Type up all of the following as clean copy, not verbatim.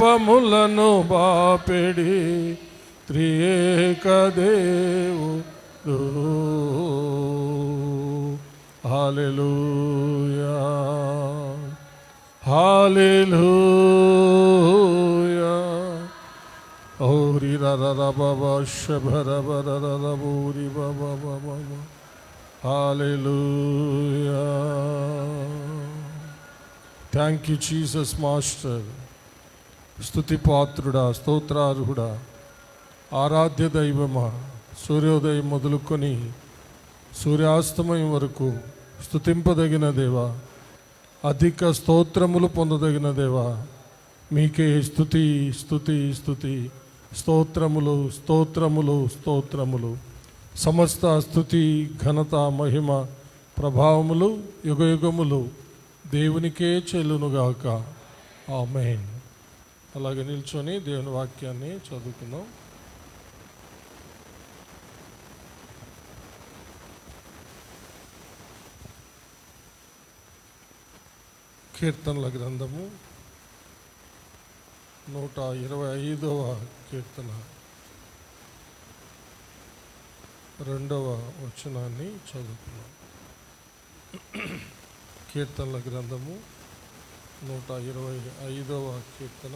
పాపములను బాపెడి త్రియేక దేవుడు. Hallelujah hallelujah. ఓరి రర బాబా శబర బర బూరి బాబా బాబా. Hallelujah. Thank you Jesus master. స్తుతి పాత్రుడా, స్తోత్రార్హుడా, ఆరాధ్య దైవమా, సూర్యోదయం మొదలుకొని సూర్యాస్తమయం వరకు స్తుతింపదగిన దేవా, అధిక స్తోత్రములు పొందదగిన దేవా, మీకే స్తుతి స్తుతి స్తుతి. స్తోత్రములు స్తోత్రములు స్తోత్రములు. సమస్త స్తుతి ఘనత మహిమ ప్రభావములు యుగయుగములు దేవునికే చెల్లునుగాక. ఆమేన్. అలాగే నిల్చొని దేవుని వాక్యాన్ని చదువుకుందాం. కీర్తనల గ్రంథము 125వ కీర్తన 2వ వచనాన్ని చదువుకున్నాం. కీర్తనల గ్రంథము 125వ కీర్తన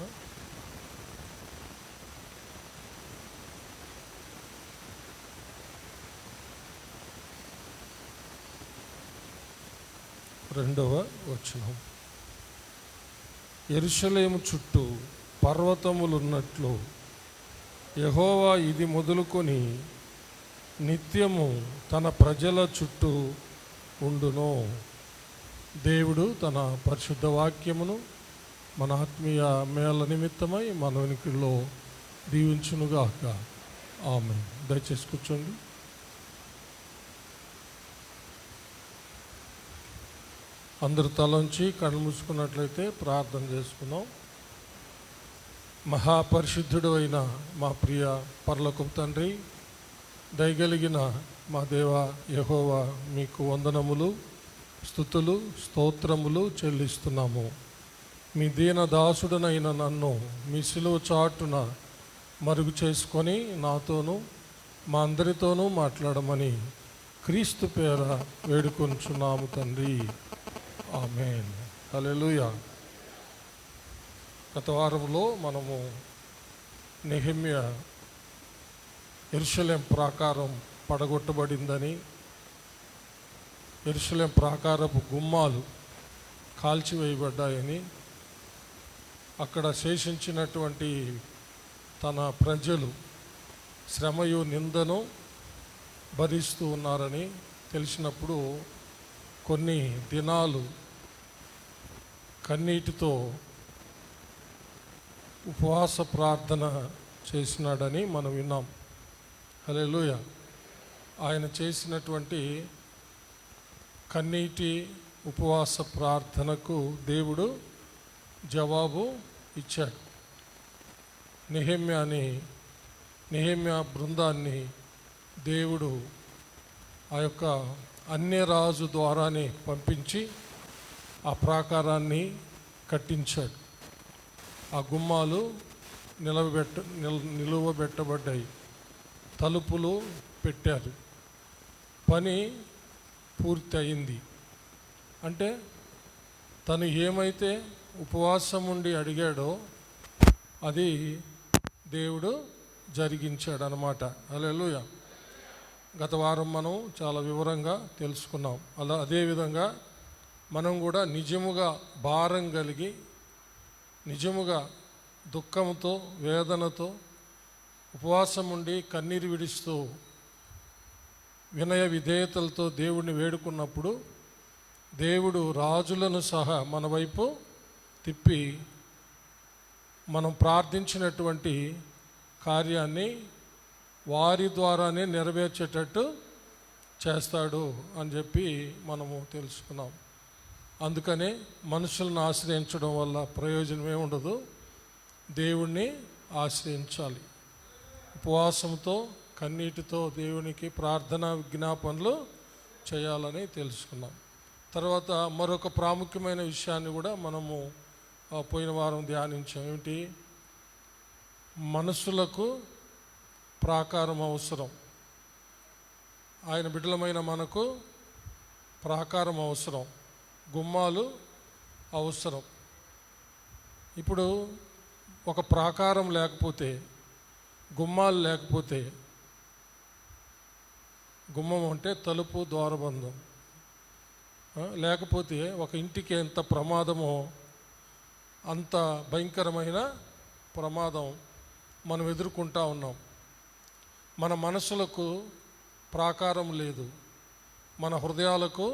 2వ వచనం. యెరూషలేము చుట్టూ పర్వతములున్నట్లు యెహోవా ఇది మొదలుకొని నిత్యము తన ప్రజల చుట్టూ ఉండును. దేవుడు తన పరిశుద్ధ వాక్యమును మన ఆత్మీయ మేళ నిమిత్తమై మన వెనుకల్లో దీవించునుగాక. ఆమేన్. దయచేసి కూర్చోండి. అందరు తలంచి కళ్ళు మూసుకున్నట్లయితే ప్రార్థన చేసుకుందాం. మహాపరిశుద్ధుడు అయిన మా ప్రియ పరలోకపు తండ్రి, దయగలిగిన మా దేవ యెహోవా, మీకు వందనములు, స్తుతులు, స్తోత్రములు చెల్లిస్తున్నాము. మీ దీన దాసుడనైన నన్ను మీ సిలువ చాటున మరుగు చేసుకొని నాతోనూ మా అందరితోనూ మాట్లాడమని క్రీస్తు పేర వేడుకొంచున్నాము తండ్రి. ఆమేన్. హల్లెలూయా. గత వారంలో మనము నెహెమ్యా యెరూషలేం ప్రాకారం పడగొట్టబడిందని, యెరూషలేం ప్రాకారపు గుమ్మాలు కాల్చివేయబడ్డాయని, అక్కడ శేషించినటువంటి తన ప్రజలు శ్రమయు నిందను భరిస్తూ ఉన్నారని తెలిసినప్పుడు కొన్ని దినాలు కన్నీటితో ఉపవాస ప్రార్థన చేసినాడని మనం విన్నాం. హల్లెలూయా. ఆయన చేసినటువంటి కన్నీటి ఉపవాస ప్రార్థనకు దేవుడు జవాబు ఇచ్చాడు. నెహెమ్యా బృందాన్ని దేవుడు ఆ యొక్క అన్యరాజు ద్వారానే పంపించి ఆ కట్టించాడు. ఆ గుమ్మాలు నిలువబెట్టబడ్డాయి, తలుపులు పెట్టారు, పని పూర్తి అయింది. అంటే తను ఏమైతే ఉపవాసం ఉండి అడిగాడో అది దేవుడు జరిగించాడు అన్నమాట. హల్లెలూయా. గత వారం మనం చాలా వివరంగా తెలుసుకున్నాం. అదేవిధంగా మనం కూడా నిజముగా భారం కలిగి, నిజముగా దుఃఖంతో వేదనతో ఉపవాసం ఉండి కన్నీరు విడుస్తూ వినయ విధేయతలతో దేవుడిని వేడుకున్నప్పుడు దేవుడు రాజులను సహా మన వైపు తిప్పి మనం ప్రార్థించినటువంటి కార్యాన్ని వారి ద్వారానే నెరవేర్చేటట్టు చేస్తాడు అని చెప్పి మనము తెలుసుకున్నాం. అందుకనే మనుషులను ఆశ్రయించడం వల్ల ప్రయోజనమే ఉండదు. దేవుణ్ణి ఆశ్రయించాలి. ఉపవాసంతో కన్నీటితో దేవునికి ప్రార్థనా విజ్ఞాపనలు చేయాలని తెలుసుకున్నాం. తర్వాత మరొక ప్రాముఖ్యమైన విషయాన్ని కూడా మనము పోయిన వారం ధ్యానించాం. ఏమిటి? మనసులకు ప్రాకారం అవసరం. ఆయన బిడ్డలమైన మనకు ప్రాకారం అవసరం, గుమ్మాలు అవసరం. ఇప్పుడు ఒక ప్రాకారం లేకపోతే, గుమ్మాలు లేకపోతే, గుమ్మం అంటే తలుపు ద్వారబంధం లేకపోతే ఒక ఇంటికి ఎంత ప్రమాదమో అంత భయంకరమైన ప్రమాదం మనం ఎదుర్కొంటా ఉన్నాం. మన మనసులకు ప్రాకారం లేదు, మన హృదయాలకు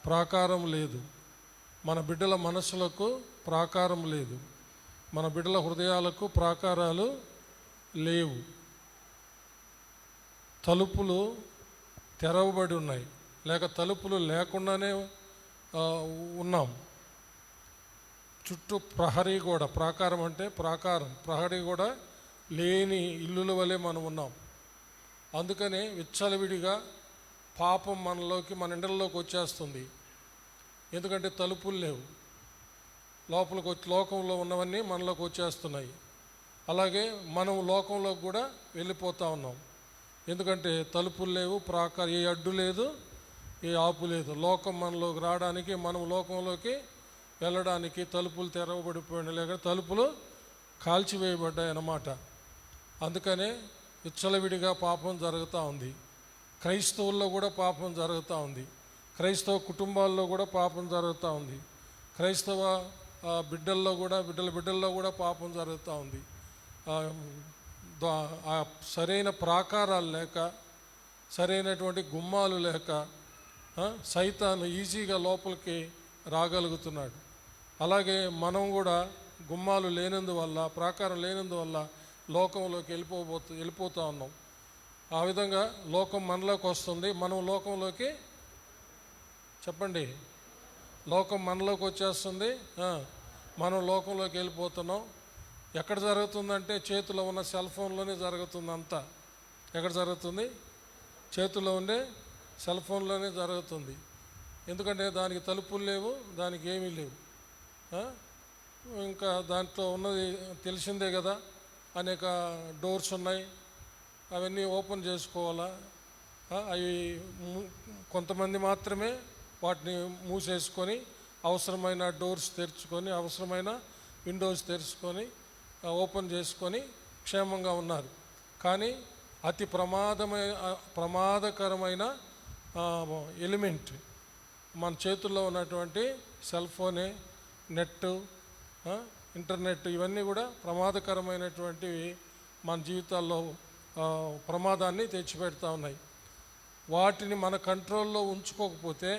ప్రాకారం లేదు, మన బిడ్డల మనసులకు ప్రాకారం లేదు, మన బిడ్డల హృదయాలకు ప్రాకారాలు లేవు. తలుపులు తెరవబడి ఉన్నాయి, లేక తలుపులు లేకుండానే ఉన్నాం. చుట్టూ ప్రహరీ గోడ, ప్రాకారం అంటే ప్రాకారం, ప్రహరీ గోడ లేని ఇల్లుల వలె మనం ఉన్నాం. అందుకనే విచ్చలవిడిగా పాపం మనలోకి, మన ఇండ్లలోకి వచ్చేస్తుంది. ఎందుకంటే తలుపులు లేవు, లోపలికి వచ్చి లోకంలో ఉన్నవన్నీ మనలోకి వచ్చేస్తున్నాయి. అలాగే మనం లోకంలోకి కూడా వెళ్ళిపోతూ ఉన్నాం. ఎందుకంటే తలుపులు లేవు, ఏ అడ్డు లేదు, ఏ ఆపు లేదు. లోకం మనలోకి రావడానికి, మనం లోకంలోకి వెళ్ళడానికి తలుపులు తెరవబడిపోయిన, లేక తలుపులు కాల్చివేయబడ్డాయి అన్నమాట. అందుకనే విచ్చలవిడిగా పాపం జరుగుతూ ఉంది. క్రైస్తవుల్లో కూడా పాపం జరుగుతూ ఉంది, క్రైస్తవ కుటుంబాల్లో కూడా పాపం జరుగుతూ ఉంది, క్రైస్తవ బిడ్డల్లో కూడా, బిడ్డల్లో కూడా పాపం జరుగుతూ ఉంది. సరైన ప్రాకారాలు లేక, సరైనటువంటి గుమ్మాలు లేక సైతాను ఈజీగా లోపలికి రాగలుగుతున్నాడు. అలాగే మనం కూడా గుమ్మాలు లేనందువల్ల, ప్రాకారం లేనందువల్ల లోకంలోకి వెళ్ళిపోతూ ఉన్నాం. ఆ విధంగా లోకం మనలోకి వస్తుంది, మనం లోకంలోకి, చెప్పండి, లోకం మనలోకి వచ్చేస్తుంది, మనం లోకంలోకి వెళ్ళిపోతున్నాం. ఎక్కడ జరుగుతుందంటే చేతిలో ఉన్న సెల్ ఫోన్లోనే జరుగుతుంది అంతా. ఎక్కడ జరుగుతుంది? చేతిలో ఉండే సెల్ ఫోన్లోనే జరుగుతుంది. ఎందుకంటే దానికి తలుపులు లేవు, దానికి ఏమీ లేవు. ఇంకా దాంట్లో ఉన్నది తెలిసిందే కదా, అనేక డోర్స్ ఉన్నాయి, అవన్నీ ఓపెన్ చేసుకోవాలా. అవి కొంతమంది మాత్రమే వాటిని మూసేసుకొని అవసరమైన డోర్స్ తెరుచుకొని, అవసరమైన విండోస్ తెరుచుకొని ఓపెన్ చేసుకొని క్షేమంగా ఉన్నారు. కానీ అతి ప్రమాదకరమైన ఎలిమెంట్ మన చేతుల్లో ఉన్నటువంటి సెల్ ఫోనే, నెట్, ఇంటర్నెట్, ఇవన్నీ కూడా ప్రమాదకరమైనటువంటివి. మన జీవితాల్లో ప్రమాదాన్ని తెచ్చిపెడతా ఉన్నాయి. వాటిని మన కంట్రోల్లో ఉంచుకోకపోతే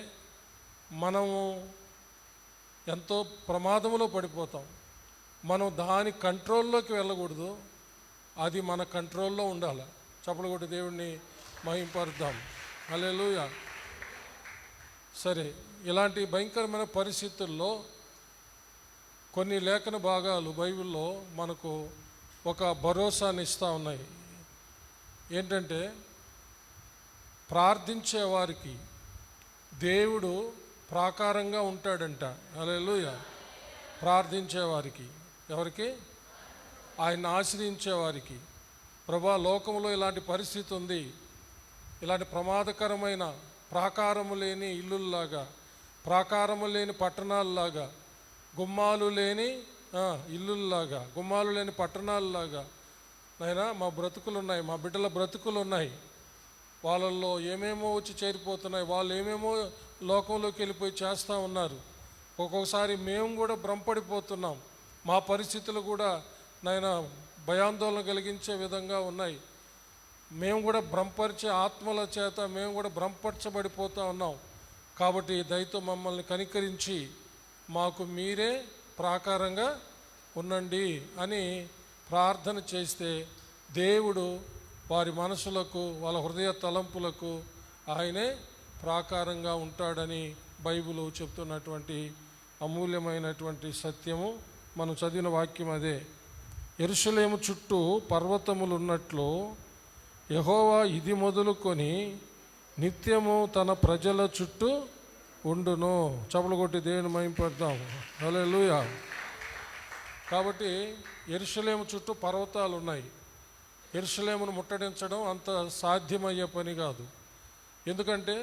మనము ఎంతో ప్రమాదంలో పడిపోతాం. మనం దాని కంట్రోల్లోకి వెళ్ళకూడదు, అది మన కంట్రోల్లో ఉండాలి. చప్పలు కొట్టి దేవుడిని మహింపరుద్దాం. హల్లెలూయా. సరే, ఇలాంటి భయంకరమైన పరిస్థితుల్లో కొన్ని లేఖన భాగాలు బైబిల్లో మనకు ఒక భరోసాని ఇస్తూ ఉన్నాయి. ఏంటంటే, ప్రార్థించే వారికి దేవుడు ప్రాకారంగా ఉంటాడంట. హల్లెలూయా. ప్రార్థించేవారికి, ఎవరికి? ఆయన ఆశ్రయించేవారికి. ప్రభా, లోకంలో ఇలాంటి పరిస్థితి ఉంది, ఇలాంటి ప్రమాదకరమైన ప్రాకారము లేని ఇల్లుల్లాగా, ప్రాకారము లేని పట్టణాలలాగా, గుమ్మాలు లేని ఇల్లుల్లాగా, గుమ్మాలు లేని పట్టణాలలాగా నాయనా మా బ్రతుకులు ఉన్నాయి, మా బిడ్డల బ్రతుకులు ఉన్నాయి. వాళ్ళల్లో ఏమేమో వచ్చి చేరిపోతున్నాయి, వాళ్ళు ఏమేమో లోకంలోకి వెళ్ళిపోయి చేస్తూ ఉన్నారు. ఒక్కొక్కసారి మేము కూడా భ్రమపడిపోతున్నాం. మా పరిస్థితులు కూడా నాయనా భయాందోళన కలిగించే విధంగా ఉన్నాయి. మేము కూడా భ్రమపరిచే ఆత్మల చేత మేము కూడా భ్రమపరచబడిపోతూ ఉన్నాం. కాబట్టి దయతో మమ్మల్ని కనికరించి మాకు మీరే ప్రాకారంగా ఉండండి అని ప్రార్థన చేస్తే దేవుడు వారి మనసులకు, వాళ్ళ హృదయ తలంపులకు ఆయనే ప్రాకారంగా ఉంటాడని బైబిల్ చెప్తున్నటువంటి అమూల్యమైనటువంటి సత్యము. మనం చదివిన వాక్యం అదే. యెరూషలేము చుట్టూ పర్వతములు ఉన్నట్లు యెహోవా ఇది మొదలుకొని నిత్యము తన ప్రజల చుట్టూ ఉండును. చపలు కొట్టి దేవుని మహింపడతాం. హల్లెలూయా. కాబట్టి యెరూషలేము చుట్టూ పర్వతాలు ఉన్నాయి. యెరూషలేమును ముట్టడించడం అంత సాధ్యమయ్యే పని కాదు. ఎందుకంటే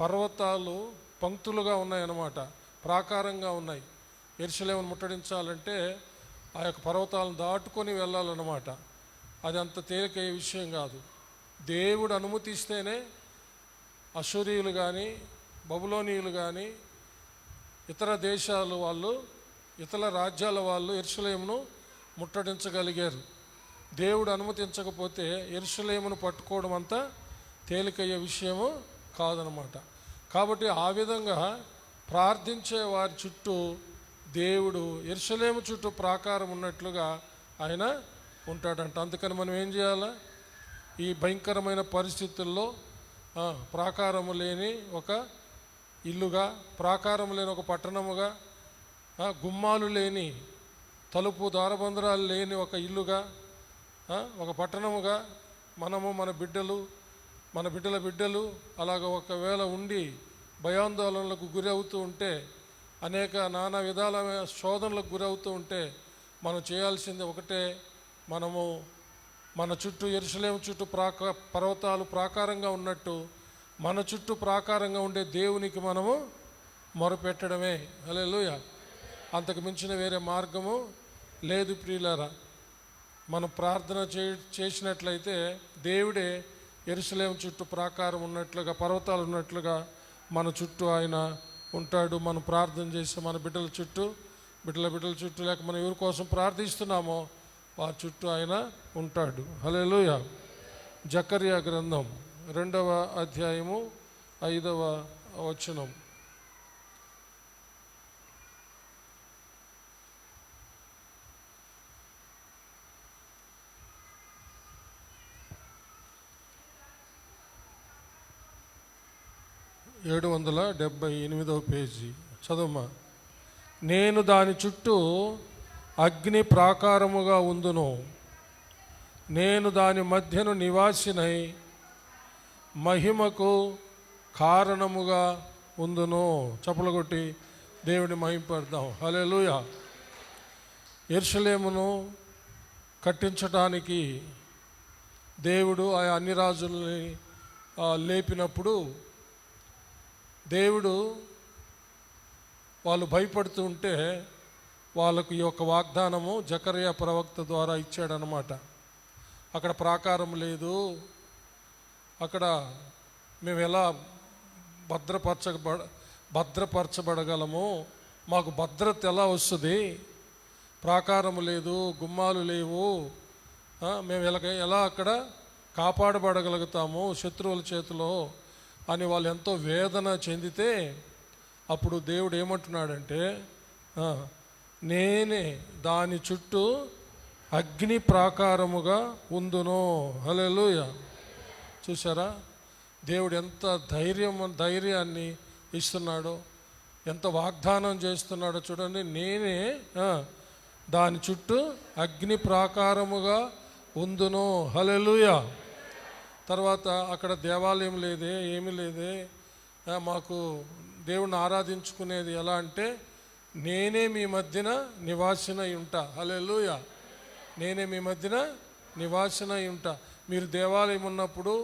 పర్వతాలు పంక్తులుగా ఉన్నాయన్నమాట, ప్రాకారంగా ఉన్నాయి. యెరూషలేమును ముట్టడించాలంటే ఆ యొక్క పర్వతాలను దాటుకొని వెళ్ళాలన్నమాట. అది అంత తేలికయ్యే విషయం కాదు. దేవుడు అనుమతిస్తేనే అశూరీయులు కానీ, బబులోనీయులు కానీ, ఇతర దేశాల వాళ్ళు, ఇతర రాజ్యాల వాళ్ళు యెరూషలేమును ముట్టడించగలిగారు. దేవుడు అనుమతించకపోతే యెరూషలేమును పట్టుకోవడం అంత తేలికయ్యే విషయము కాదనమాట. కాబట్టి ఆ విధంగా ప్రార్థించే వారి చుట్టూ దేవుడు యెరూషలేము చుట్టూ ప్రాకారం ఉన్నట్లుగా ఆయన ఉంటాడంట. అందుకని మనం ఏం చేయాలా? ఈ భయంకరమైన పరిస్థితుల్లో ప్రాకారము లేని ఒక ఇల్లుగా, ప్రాకారం లేని ఒక పట్టణముగా, గుమ్మాలు లేని, తలుపు ద్వారబంధరాలు లేని ఒక ఇల్లుగా, ఒక పట్టణముగా మనము, మన బిడ్డల బిడ్డలు అలాగ ఒకవేళ ఉండి భయాందోళనలకు గురవుతూ ఉంటే, అనేక నానా విధాలమైన శోధనలకు గురవుతూ ఉంటే, మనం చేయాల్సింది ఒకటే. మనము మన చుట్టూ యెరూషలేము చుట్టూ పర్వతాలు ప్రాకారంగా ఉన్నట్టు మన చుట్టూ ప్రాకారంగా ఉండే దేవునికి మనము మొరపెట్టడమే. హల్లెలూయా. అంతకు మించిన వేరే మార్గము లేదు ప్రియులారా. మనం ప్రార్థన చేసినట్లయితే దేవుడే యెరూషలేము చుట్టూ ప్రాకారం ఉన్నట్లుగా, పర్వతాలు ఉన్నట్లుగా మన చుట్టూ ఆయన ఉంటాడు. మనం ప్రార్థన చేస్తే మన బిడ్డల చుట్టూ లేక మనం ఎవరి కోసం ప్రార్థిస్తున్నామో వారి చుట్టూ ఆయన ఉంటాడు. హల్లెలూయా. జకర్యా గ్రంథం 2వ అధ్యాయము 5వ వచనం. పేజీ చదువుమా. నేను దాని చుట్టూ అగ్ని ప్రాకారముగా ఉందును, నేను దాని మధ్యను నివాసినై మహిమకు కారణముగా ఉందును. చప్పలు కొట్టి దేవుని మహింపడదాం. హల్లెలూయా. యెరూషలేమును కట్టించడానికి దేవుడు ఆ అన్ని రాజుల్ని లేపినప్పుడు దేవుడు వాళ్ళు భయపడుతూ ఉంటే వాళ్ళకు ఈ యొక్క వాగ్దానము జకర్యా ప్రవక్త ద్వారా ఇచ్చాడనమాట. అక్కడ ప్రాకారం లేదు, అక్కడ మేము ఎలా భద్రపరచబడగలము, మాకు భద్రత ఎలా వస్తుంది, ప్రాకారం లేదు, గుమ్మాలు లేవు, మేము ఎలా అక్కడ కాపాడబడగలుగుతాము శత్రువుల చేతిలో అని వాళ్ళు ఎంతో వేదన చెందితే, అప్పుడు దేవుడు ఏమంటున్నాడంటే, నేనే దాని చుట్టూ అగ్ని ప్రాకారముగా ఉందును. హల్లెలూయా. చూసారా దేవుడు ఎంత ధైర్యాన్ని ఇస్తున్నాడో, ఎంత వాగ్దానం చేస్తున్నాడో చూడండి. నేనే దాని చుట్టూ అగ్ని ప్రాకారముగా ఉందును. హల్లెలూయా. తర్వాత అక్కడ దేవాలయం లేదే, ఏమీ లేదే, మాకు దేవుణ్ణి ఆరాధించుకునేది ఎలా అంటే, నేనే మీ మధ్యన నివాసినై ఉంటా. హల్లెలూయా. నేనే మీ మధ్యన నివాసినై ఉంటా. మీరు దేవాలయం ఉన్నప్పుడు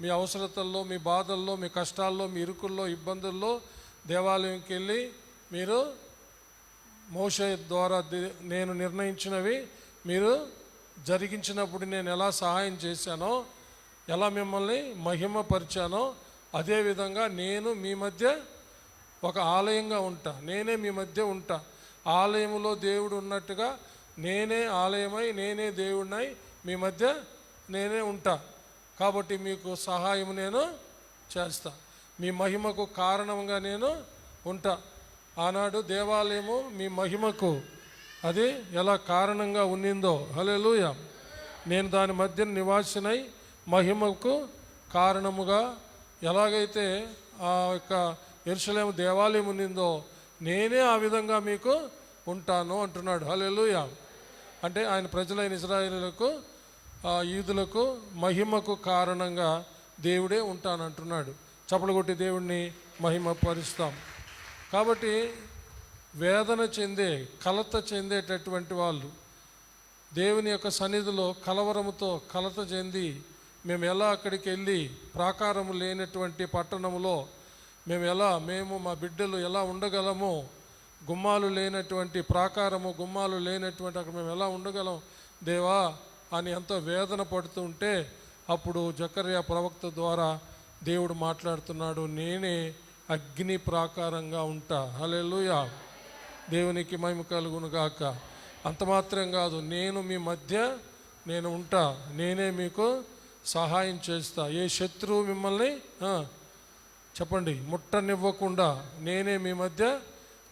మీ అవసరతల్లో, మీ బాధల్లో, మీ కష్టాల్లో, మీ ఇరుకుల్లో, ఇబ్బందుల్లో దేవాలయంకి వెళ్ళి మీరు మోషే ద్వారా నేను నిర్ణయించినవి మీరు జరిగించినప్పుడు నేను ఎలా సహాయం చేశానో, ఎలా మిమ్మల్ని మహిమపరిచానో, అదేవిధంగా నేను మీ మధ్య ఒక ఆలయంగా ఉంటా. నేనే మీ మధ్య ఉంటా. ఆలయంలో దేవుడు ఉన్నట్టుగా నేనే ఆలయమై, నేనే దేవుడినై మీ మధ్య నేనే ఉంటా. కాబట్టి మీకు సహాయం నేను చేస్తా, మీ మహిమకు కారణంగా నేను ఉంటా. ఆనాడు దేవాలయము మీ మహిమకు అది ఎలా కారణంగా ఉన్నిందో. హల్లెలూయా. నేను దాని మధ్య నివాసినై మహిమకు కారణముగా ఎలాగైతే ఆ యొక్క యెరూషలేము దేవాలయం ఉన్నిందో నేనే ఆ విధంగా మీకు ఉంటాను అంటున్నాడు. హల్లెలూయా. అంటే ఆయన ప్రజలైన ఇశ్రాయేలులకు, యూదులకు మహిమకు కారణంగా దేవుడే ఉంటానంటున్నాడు. చప్పలు కొట్టి దేవుణ్ణి మహిమపరుస్తాం. కాబట్టి వేదన చెందే, కలత చెందేటటువంటి వాళ్ళు, దేవుని యొక్క సన్నిధిలో కలవరముతో కలత చెంది మేము ఎలా అక్కడికి వెళ్ళి ప్రాకారము లేనటువంటి పట్టణములో మేము మా బిడ్డలు ఎలా ఉండగలము, గుమ్మాలు లేనటువంటి ప్రాకారము, గుమ్మాలు లేనటువంటి అక్కడ మేము ఎలా ఉండగలం దేవా అని ఎంతో వేదన పడుతూ ఉంటే అప్పుడు జకర్యా ప్రవక్త ద్వారా దేవుడు మాట్లాడుతున్నాడు, నేనే అగ్ని ప్రాకారంగా ఉంటా. హల్లెలూయా, దేవునికి మహిమ కలుగును గాక. అంత మాత్రం కాదు, నేను మీ మధ్య నేను ఉంటా, నేనే మీకు సహాయం చేస్తా. ఏ శత్రువు మిమ్మల్ని చెప్పండి ముట్టనివ్వకుండా నేనే మీ మధ్య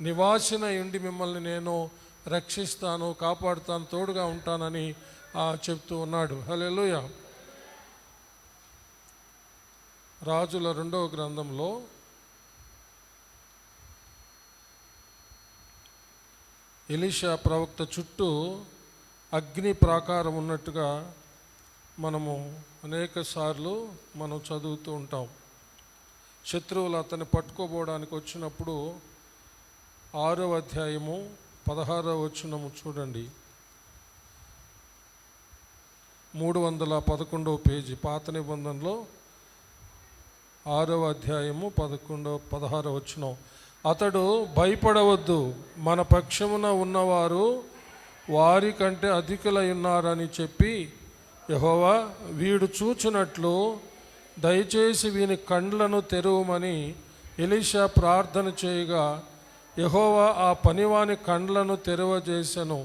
నివాసన ఉండి మిమ్మల్ని నేను రక్షిస్తాను, కాపాడుతాను, తోడుగా ఉంటానని చెప్తూ ఉన్నాడు. హల్లెలూయా. రాజుల 2వ గ్రంథంలో ఎలీషా ప్రవక్త చుట్టూ అగ్ని ప్రాకారం ఉన్నట్టుగా మనము అనేక సార్లు మనం చదువుతూ ఉంటాం. శత్రువులు అతన్ని పట్టుకోబోవడానికి వచ్చినప్పుడు 6వ అధ్యాయము 16వ వచనము చూడండి. 311వ పేజీ పాత నిబంధనలో 6వ అధ్యాయము 16వ వచనం. అతడు భయపడవద్దు, మన పక్షమున ఉన్నవారు వారి కంటే అధికులై ఉన్నారని చెప్పి యెహోవా వీడు చూచినట్లు దయచేసి వీని కండ్లను తెరవమని ఎలీషా ప్రార్థన చేయగా యెహోవా ఆ పనివాని కండ్లను తెరవజేసెను.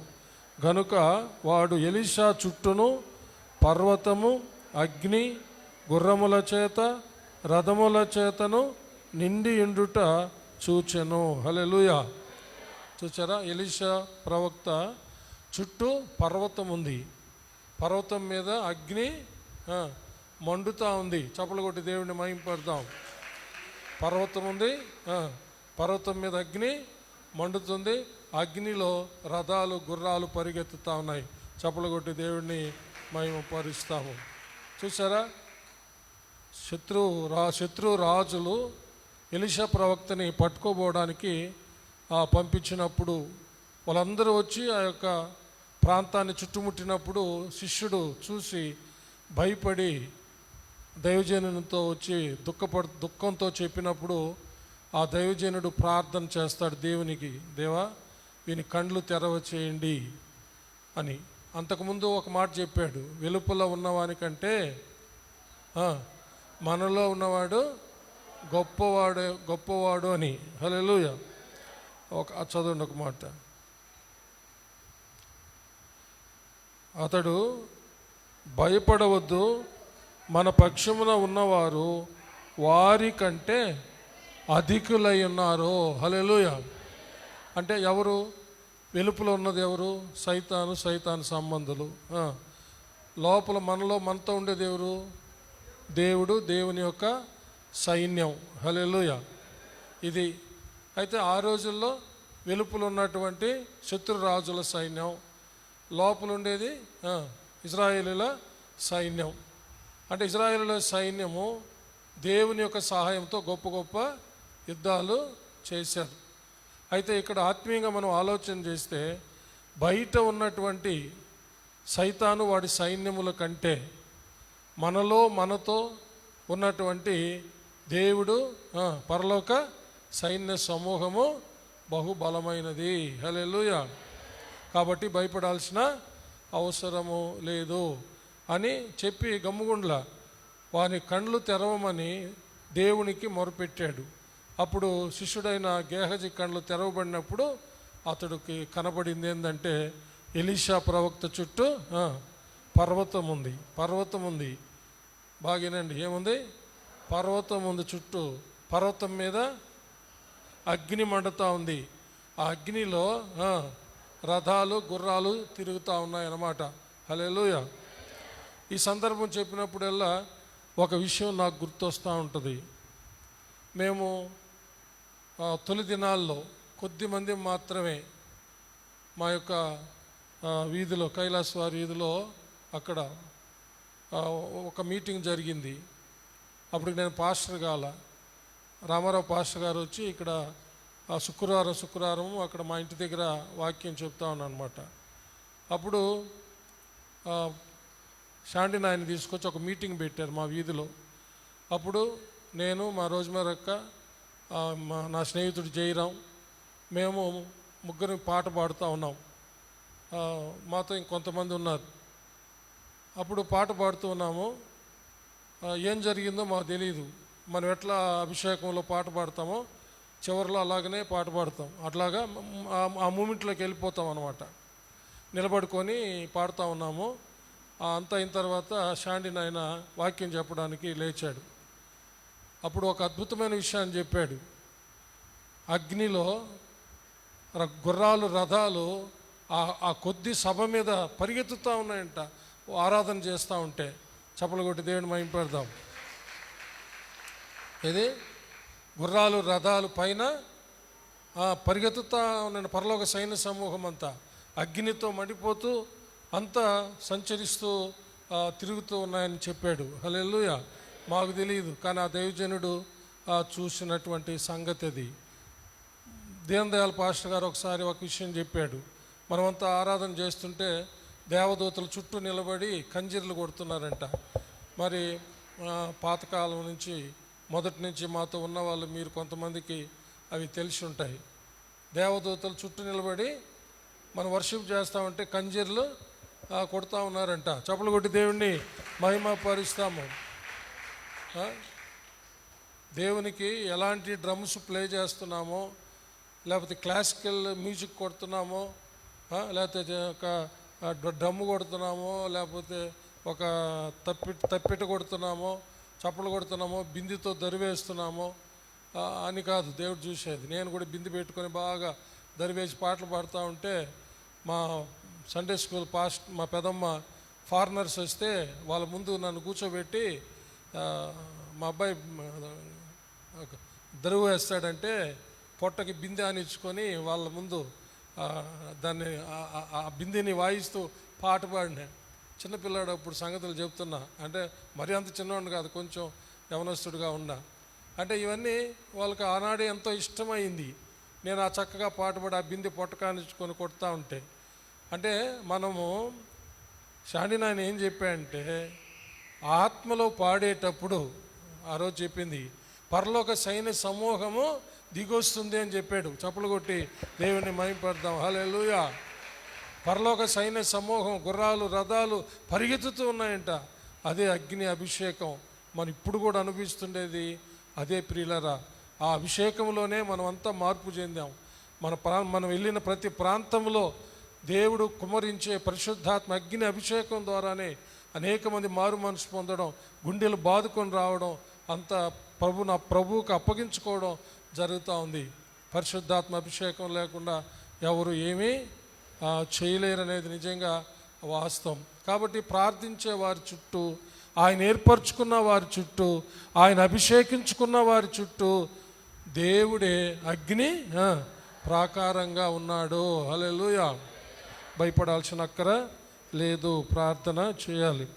గనుక వాడు ఎలీషా చుట్టూను పర్వతము, అగ్ని, గుర్రముల చేత, రథముల చేతను నిండి ఉండుట చూచెను. హల్లెలూయా. చూచారా, ఎలీషా ప్రవక్త చుట్టూ పర్వతం ఉంది, పర్వతం మీద అగ్ని మండుతూ ఉంది. చప్పలు కొట్టి దేవుడిని మహింపడతాం. పర్వతం ఉంది, పర్వతం మీద అగ్ని మండుతుంది, అగ్నిలో రథాలు గుర్రాలు పరిగెత్తుతూ ఉన్నాయి. చప్పలు కొట్టి దేవుడిని మహిమపరుస్తాము. చూసారా, శత్రు రాజులు ఎలీషా ప్రవక్తని పట్టుకోబోవడానికి పంపించినప్పుడు వాళ్ళందరూ వచ్చి ఆ యొక్క ప్రాంతాన్ని చుట్టుముట్టినప్పుడు శిష్యుడు చూసి భయపడి దైవజనునితో వచ్చి దుఃఖంతో చెప్పినప్పుడు ఆ దైవజనుడు ప్రార్థన చేస్తాడు దేవునికి, దేవా వీని కండ్లు తెరవ చేయండి అని. అంతకుముందు ఒక మాట చెప్పాడు, వెలుపల ఉన్నవానికంటే మనలో ఉన్నవాడు గొప్పవాడు అని. హల్లెలూయా. చదవండి ఒక మాట. అతడు భయపడవద్దు, మన పక్షమున ఉన్నవారు వారి కంటే అధికులై ఉన్నారు. హల్లెలూయా. అంటే ఎవరు? వెలుపల ఉన్నది ఎవరు? సైతాను సంబంధులు. లోపల మనతో ఉండేది ఎవరు? దేవుడు, దేవుని యొక్క సైన్యం. హల్లెలూయా. ఇది అయితే ఆ రోజుల్లో వెలుపల ఉన్నటువంటి శత్రురాజుల సైన్యం, లోపల ఉండేది ఇజ్రాయేలీల సైన్యం. అంటే ఇజ్రాయేలీల సైన్యము దేవుని యొక్క సహాయంతో గొప్ప గొప్ప యుద్ధాలు చేశారు. అయితే ఇక్కడ ఆత్మీయంగా మనం ఆలోచన చేస్తే బయట ఉన్నటువంటి సైతాను వాడి సైన్యముల కంటే మనతో ఉన్నటువంటి దేవుడు పరలోక సైన్య సమూహము బహుబలమైనది. హల్లెలూయా. కాబట్టి భయపడాల్సిన అవసరము లేదు అని చెప్పి గమ్ముగుండ్ల వాని కండ్లు తెరవమని దేవునికి మొరపెట్టాడు. అప్పుడు శిష్యుడైన గేహజీ కండ్లు తెరవబడినప్పుడు అతడికి కనబడింది ఏంటంటే ఎలీషా ప్రవక్త చుట్టూ పర్వతం ఉంది. బాగేనండి, ఏముంది? పర్వతం ఉంది చుట్టూ. పర్వతం మీద అగ్ని మండుతూ ఉంది. ఆ అగ్నిలో రథాలు గుర్రాలు తిరుగుతూ ఉన్నాయన్నమాట. హల్లెలూయా. ఈ సందర్భం చెప్పినప్పుడల్లా ఒక విషయం నాకు గుర్తొస్తూ ఉంటుంది. మేము తొలి దినాల్లో కొద్దిమంది మాత్రమే మా యొక్క వీధిలో, కైలాసవారి వీధిలో అక్కడ ఒక మీటింగ్ జరిగింది. అప్పుడు నేను పాస్టర్ కాల, రామారావు పాస్టర్ గారు వచ్చి ఇక్కడ శుక్రవారం అక్కడ మా ఇంటి దగ్గర వాక్యం చెప్తా ఉన్నాను అనమాట. అప్పుడు శాండీ నాయన తీసుకొచ్చి ఒక మీటింగ్ పెట్టారు మా వీధిలో. అప్పుడు నేను, మా రోజుమరక్క, నా స్నేహితుడు జయరాం, మేము ముగ్గురు పాట పాడుతూ ఉన్నాం. మాతో ఇంకొంతమంది ఉన్నారు. అప్పుడు పాట పాడుతూ ఉన్నాము. ఏం జరిగిందో మాకు తెలియదు. మనం ఎట్లా అభిషేకంలో పాట పాడతామో చివరిలో అలాగనే పాట పాడతాం. అట్లాగా ఆ మూమెంట్లోకి వెళ్ళిపోతాం అన్నమాట. నిలబడుకొని పాడుతూ ఉన్నాము. అంతా అయిన తర్వాత శాండీ నాయన వాక్యం చెప్పడానికి లేచాడు. అప్పుడు ఒక అద్భుతమైన విషయాన్ని చెప్పాడు. అగ్నిలో గుర్రాలు, రథాలు ఆ కొద్ది సభ మీద పరిగెత్తుతూ ఉన్నాయంట ఆరాధన చేస్తూ ఉంటే. చప్పలు కొట్టి దేవుని మహింపడదాం. ఇది గుర్రాలు, రథాలు పైన పరిగెత్తుతూ ఉన్న పరలోక సైన్య సమూహం అంతా అగ్నితో మండిపోతూ అంతా సంచరిస్తూ తిరుగుతూ ఉన్నాయని చెప్పాడు. హల్లెలూయా. మాకు తెలియదు, కానీ ఆ దైవజనుడు చూసినటువంటి సంగతి అది. దీన్ దయాళ్ పాస్టర్ గారు ఒకసారి ఒక విషయం చెప్పాడు. మనమంతా ఆరాధన చేస్తుంటే దేవదూతలు చుట్టూ నిలబడి కంజీర్లు కొడుతున్నారంట. మరి పాతకాలం నుంచి, మొదటి నుంచి మాతో ఉన్న వాళ్ళు మీరు కొంతమందికి అవి తెలిసి ఉంటాయి. దేవదూతలు చుట్టూ నిలబడి మనం వర్షిప్ చేస్తామంటే కంజీర్లు కొడతా ఉన్నారంట. చప్పలు కొట్టి దేవుణ్ణి మహిమ పరుస్తాము. దేవునికి ఎలాంటి డ్రమ్స్ ప్లే చేస్తున్నామో, లేకపోతే క్లాసికల్ మ్యూజిక్ కొడుతున్నామో, లేకపోతే ఒక డ్రమ్ము కొడుతున్నామో, లేకపోతే ఒక తప్పిట కొడుతున్నామో, చప్పలు కొడుతున్నామో, బిందెతో దరివేస్తున్నామో అని కాదు దేవుడు చూసేది. నేను కూడా బిందె పెట్టుకొని బాగా దరివేసి పాటలు పాడుతూ ఉంటే మా సండే స్కూల్ మా పెదమ్మ ఫారినర్స్ వస్తే వాళ్ళ ముందు నన్ను కూర్చోబెట్టి, మా అబ్బాయి దరువు వేస్తాడంటే పొట్టకి బిందె అనిచ్చుకొని వాళ్ళ ముందు దాన్ని ఆ బిందెని వాయిస్తూ పాట పాడినా. చిన్నపిల్లాడు అప్పుడు సంగతులు చెప్తున్నా. అంటే మరీ అంత చిన్నవాడిని కాదు, కొంచెం యవనస్తుడిగా ఉన్నా. అంటే ఇవన్నీ వాళ్ళకి ఆనాడే ఎంతో ఇష్టమైంది. నేను ఆ చక్కగా పాటపడి ఆ బిందె పొట్టకానిచ్చుకొని కొడతా ఉంటే. అంటే మనము శాండీ నాయన ఏం చెప్పాడంటే, ఆత్మలో పాడేటప్పుడు ఆ రోజు చెప్పింది పరలోక సైన్య సమూహము దిగొస్తుంది అని చెప్పాడు. చప్పలు కొట్టి దేవుని మహిమపడదాం. హల్లెలూయా. పరలోక సైన్య సమూహం, గుర్రాలు, రథాలు పరిగెత్తుతూ ఉన్నాయంట. అదే అగ్ని అభిషేకం మనం ఇప్పుడు కూడా అనిపిస్తుండేది. అదే ప్రియులరా, ఆ అభిషేకంలోనే మనం అంతా మార్పు చెందాం. మనం వెళ్ళిన ప్రతి ప్రాంతంలో దేవుడు కుమ్మరించే పరిశుద్ధాత్మ అగ్ని అభిషేకం ద్వారానే అనేక మంది మారు మనసు పొందడం, గుండెలు బాదుకొని రావడం, అంతా ప్రభువుకు అప్పగించుకోవడం జరుగుతూ ఉంది. పరిశుద్ధాత్మ అభిషేకం లేకుండా ఎవరు ఏమీ చేయలేరనేది నిజంగా వాస్తవం. కాబట్టి ప్రార్థించే వారి చుట్టూ, ఆయన ఏర్పరచుకున్న వారి చుట్టూ, ఆయన అభిషేకించుకున్న వారి చుట్టూ దేవుడే అగ్ని ప్రాకారంగా ఉన్నాడు. హల్లెలూయా. భయపడాల్సిన అక్కర లేదు, ప్రార్థన చేయాలి.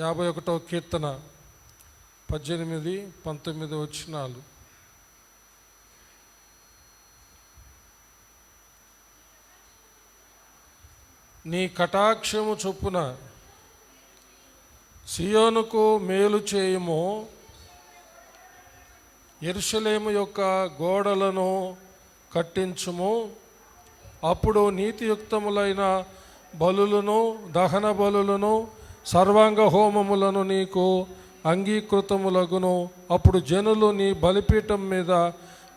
51వ కీర్తన 18, 19 వచనాలు. నీ కటాక్షము చొప్పున సియోనుకు మేలు చేయుము, యెరూషలేము యొక్క గోడలను కట్టించుము. అప్పుడు నీతియుక్తములైన బలులను, దహన బలులను, సర్వాంగ హోమములను నీకు అంగీకృతములగును. అప్పుడు జనులు నీ బలిపీఠం మీద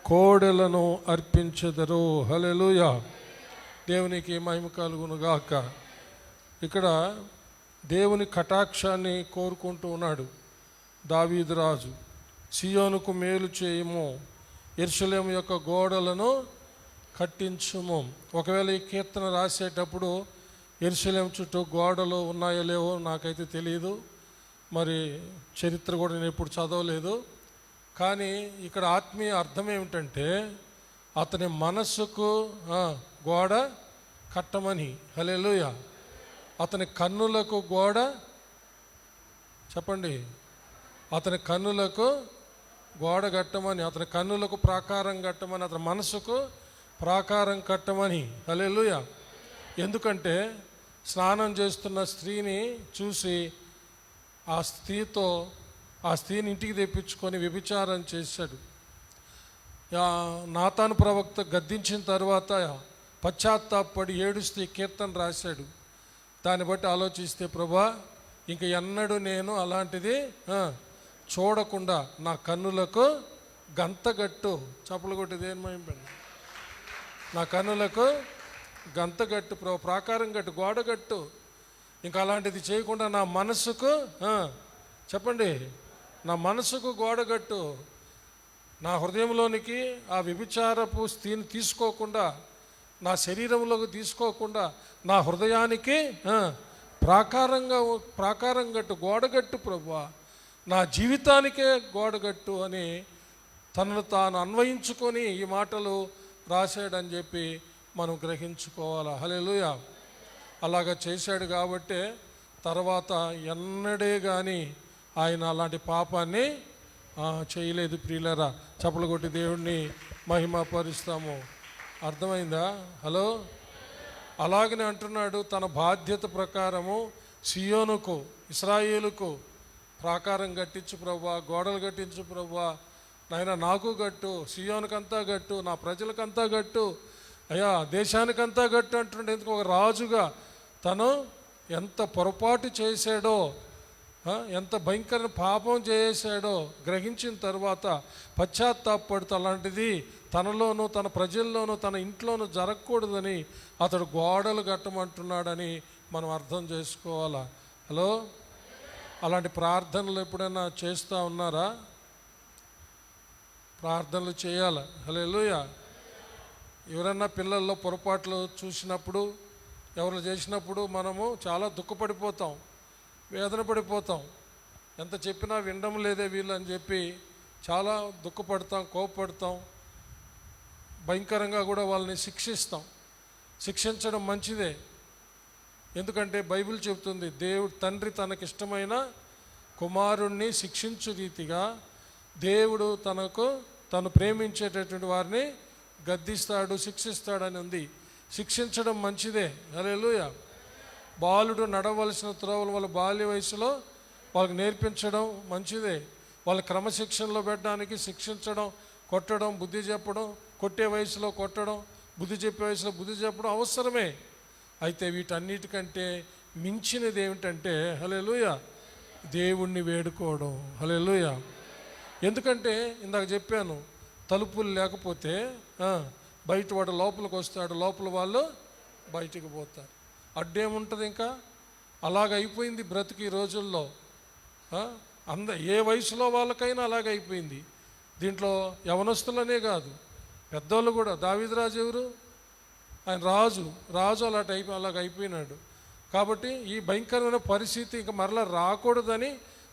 కోడెలను అర్పించెదరు. హల్లెలూయా. దేవునికి మహిమ కలుగును గాక. ఇక్కడ దేవుని కటాక్షాన్ని కోరుకుంటూ ఉన్నాడు దావీదు రాజు. సియోనుకు మేలు చేయుము, యెరూషలేము యొక్క గోడలను కట్టించుము. ఒకవేళ ఈ కీర్తన రాసేటప్పుడు యెరూషలేము చుట్టూ గోడలు ఉన్నాయో లేవో నాకైతే తెలియదు. మరి చరిత్ర కూడా నేను ఎప్పుడు చదవలేదు. కానీ ఇక్కడ ఆత్మీయ అర్థం ఏమిటంటే, అతని మనస్సుకు గోడ కట్టమని. హల్లెలూయా. అతని కన్నులకు గోడ, చెప్పండి, అతని కన్నులకు గోడ కట్టమని, అతని కన్నులకు ప్రాకారం కట్టమని, అతని మనసుకు ప్రాకారం కట్టమని. హల్లెలూయా. ఎందుకంటే స్నానం చేస్తున్న స్త్రీని చూసి ఆ స్త్రీని ఇంటికి తెప్పించుకొని వ్యభిచారం చేశాడు. నాతాను ప్రవక్త గద్దించిన తర్వాత పశ్చాత్తాపడి ఏడుస్తూ కీర్తన రాశాడు. దాన్ని బట్టి ఆలోచిస్తే, ప్రభా ఇంక ఎన్నడూ నేను అలాంటిది చూడకుండా నా కన్నులకు గంతగట్టు, చప్పలు కొట్టేది ఏమైపోయింది, నా కన్నులకు గంతగట్టు ప్రభు, ప్రాకారం గట్టు, గోడగట్టు, ఇంకా అలాంటిది చేయకుండా నా మనసుకు చెప్పండి, నా మనసుకు గోడగట్టు, నా హృదయంలోనికి ఆ వ్యభిచారపు స్థితిని తీసుకోకుండా, నా శరీరంలోకి తీసుకోకుండా, నా హృదయానికి ప్రాకారం గట్టు, గోడగట్టు ప్రభువా, నా జీవితానికే గోడగట్టు అని తనను తాను అన్వయించుకొని ఈ మాటలు రాశాడని చెప్పి మనం గ్రహించుకోవాలి. హల్లెలూయా. అలాగా చేశాడు కాబట్టే తర్వాత ఎన్నడే కానీ ఆయన అలాంటి పాపాన్ని చేయలేదు. ప్రియులరా, చప్పలు కొట్టి దేవుణ్ణి మహిమపరుస్తాము. అర్థమైందా? హలో. అలాగనే అంటున్నాడు, తన బాధ్యత ప్రకారము సియోనుకు, ఇశ్రాయేలుకు ప్రాకారం కట్టించు ప్రభువా, గోడలు కట్టించు ప్రభువా, నాయన నాకు గట్టు, సియోనుకంతా గట్టు, నా ప్రజలకంతా గట్టు, అయ్యా దేశానికంతా గట్టు అంటుండే. ఎందుకు ఒక రాజుగా తను ఎంత పొరపాటు చేశాడో, ఎంత భయంకర పాపం చేశాడో గ్రహించిన తర్వాత పశ్చాత్తాపడుతూ అలాంటిది తనలోనూ తన ప్రజల్లోనూ తన ఇంట్లోనూ జరగకూడదని అతడు గోడలు కట్టమంటున్నాడని మనం అర్థం చేసుకోవాలా. హలో. అలాంటి ప్రార్థనలు ఎప్పుడైనా చేస్తూ ఉన్నారా? ప్రార్థనలు చేయాలి. హల్లెలూయా. ఎవరన్నా పిల్లల్లో పొరపాట్లు చూసినప్పుడు, ఎవరు చేసినప్పుడు మనము చాలా దుఃఖపడిపోతాం, వేదన పడిపోతాం. ఎంత చెప్పినా వినడం లేదే వీళ్ళు అని చెప్పి చాలా దుఃఖపడతాం, కోపపడతాం, భయంకరంగా కూడా వాళ్ళని శిక్షిస్తాం. శిక్షించడం మంచిదే. ఎందుకంటే బైబిల్ చెబుతుంది, దేవుడు తండ్రి తనకిష్టమైన కుమారుణ్ణి శిక్షించు రీతిగా దేవుడు తను ప్రేమించేటటువంటి వారిని గద్దిస్తాడు, శిక్షిస్తాడని ఉంది. శిక్షించడం మంచిదే. హల్లెలూయా. బాలుడు నడవలసిన త్రోవలు వాళ్ళ బాల్య వయసులో వాళ్ళకి నేర్పించడం మంచిదే. వాళ్ళ క్రమశిక్షణలో పెట్టడానికి శిక్షించడం, కొట్టడం, బుద్ధి చెప్పడం, కొట్టే వయసులో కొట్టడం, బుద్ధి చెప్పే వయసులో బుద్ధి చెప్పడం అవసరమే. అయితే వీటన్నిటికంటే మించినది ఏమిటంటే, హల్లెలూయా, దేవుణ్ణి వేడుకోవడం. హల్లెలూయా. ఎందుకంటే ఇందాక చెప్పాను, తలుపులు లేకపోతే బయట వాడు లోపలికి వస్తాడు, లోపల వాళ్ళు బయటికి పోతారు. అడ్డేముంటుంది ఇంకా? అలాగ అయిపోయింది బ్రతికి ఈ రోజుల్లో. ఏ వయసులో వాళ్ళకైనా అలాగైపోయింది. దీంట్లో యవనస్తులనే కాదు, పెద్దోళ్ళు కూడా. దావీదు రాజు ఎవరు? ఆయన రాజు అలాగ అయిపోయినాడు. కాబట్టి ఈ భయంకరమైన పరిస్థితి ఇంకా మరలా రాకూడదని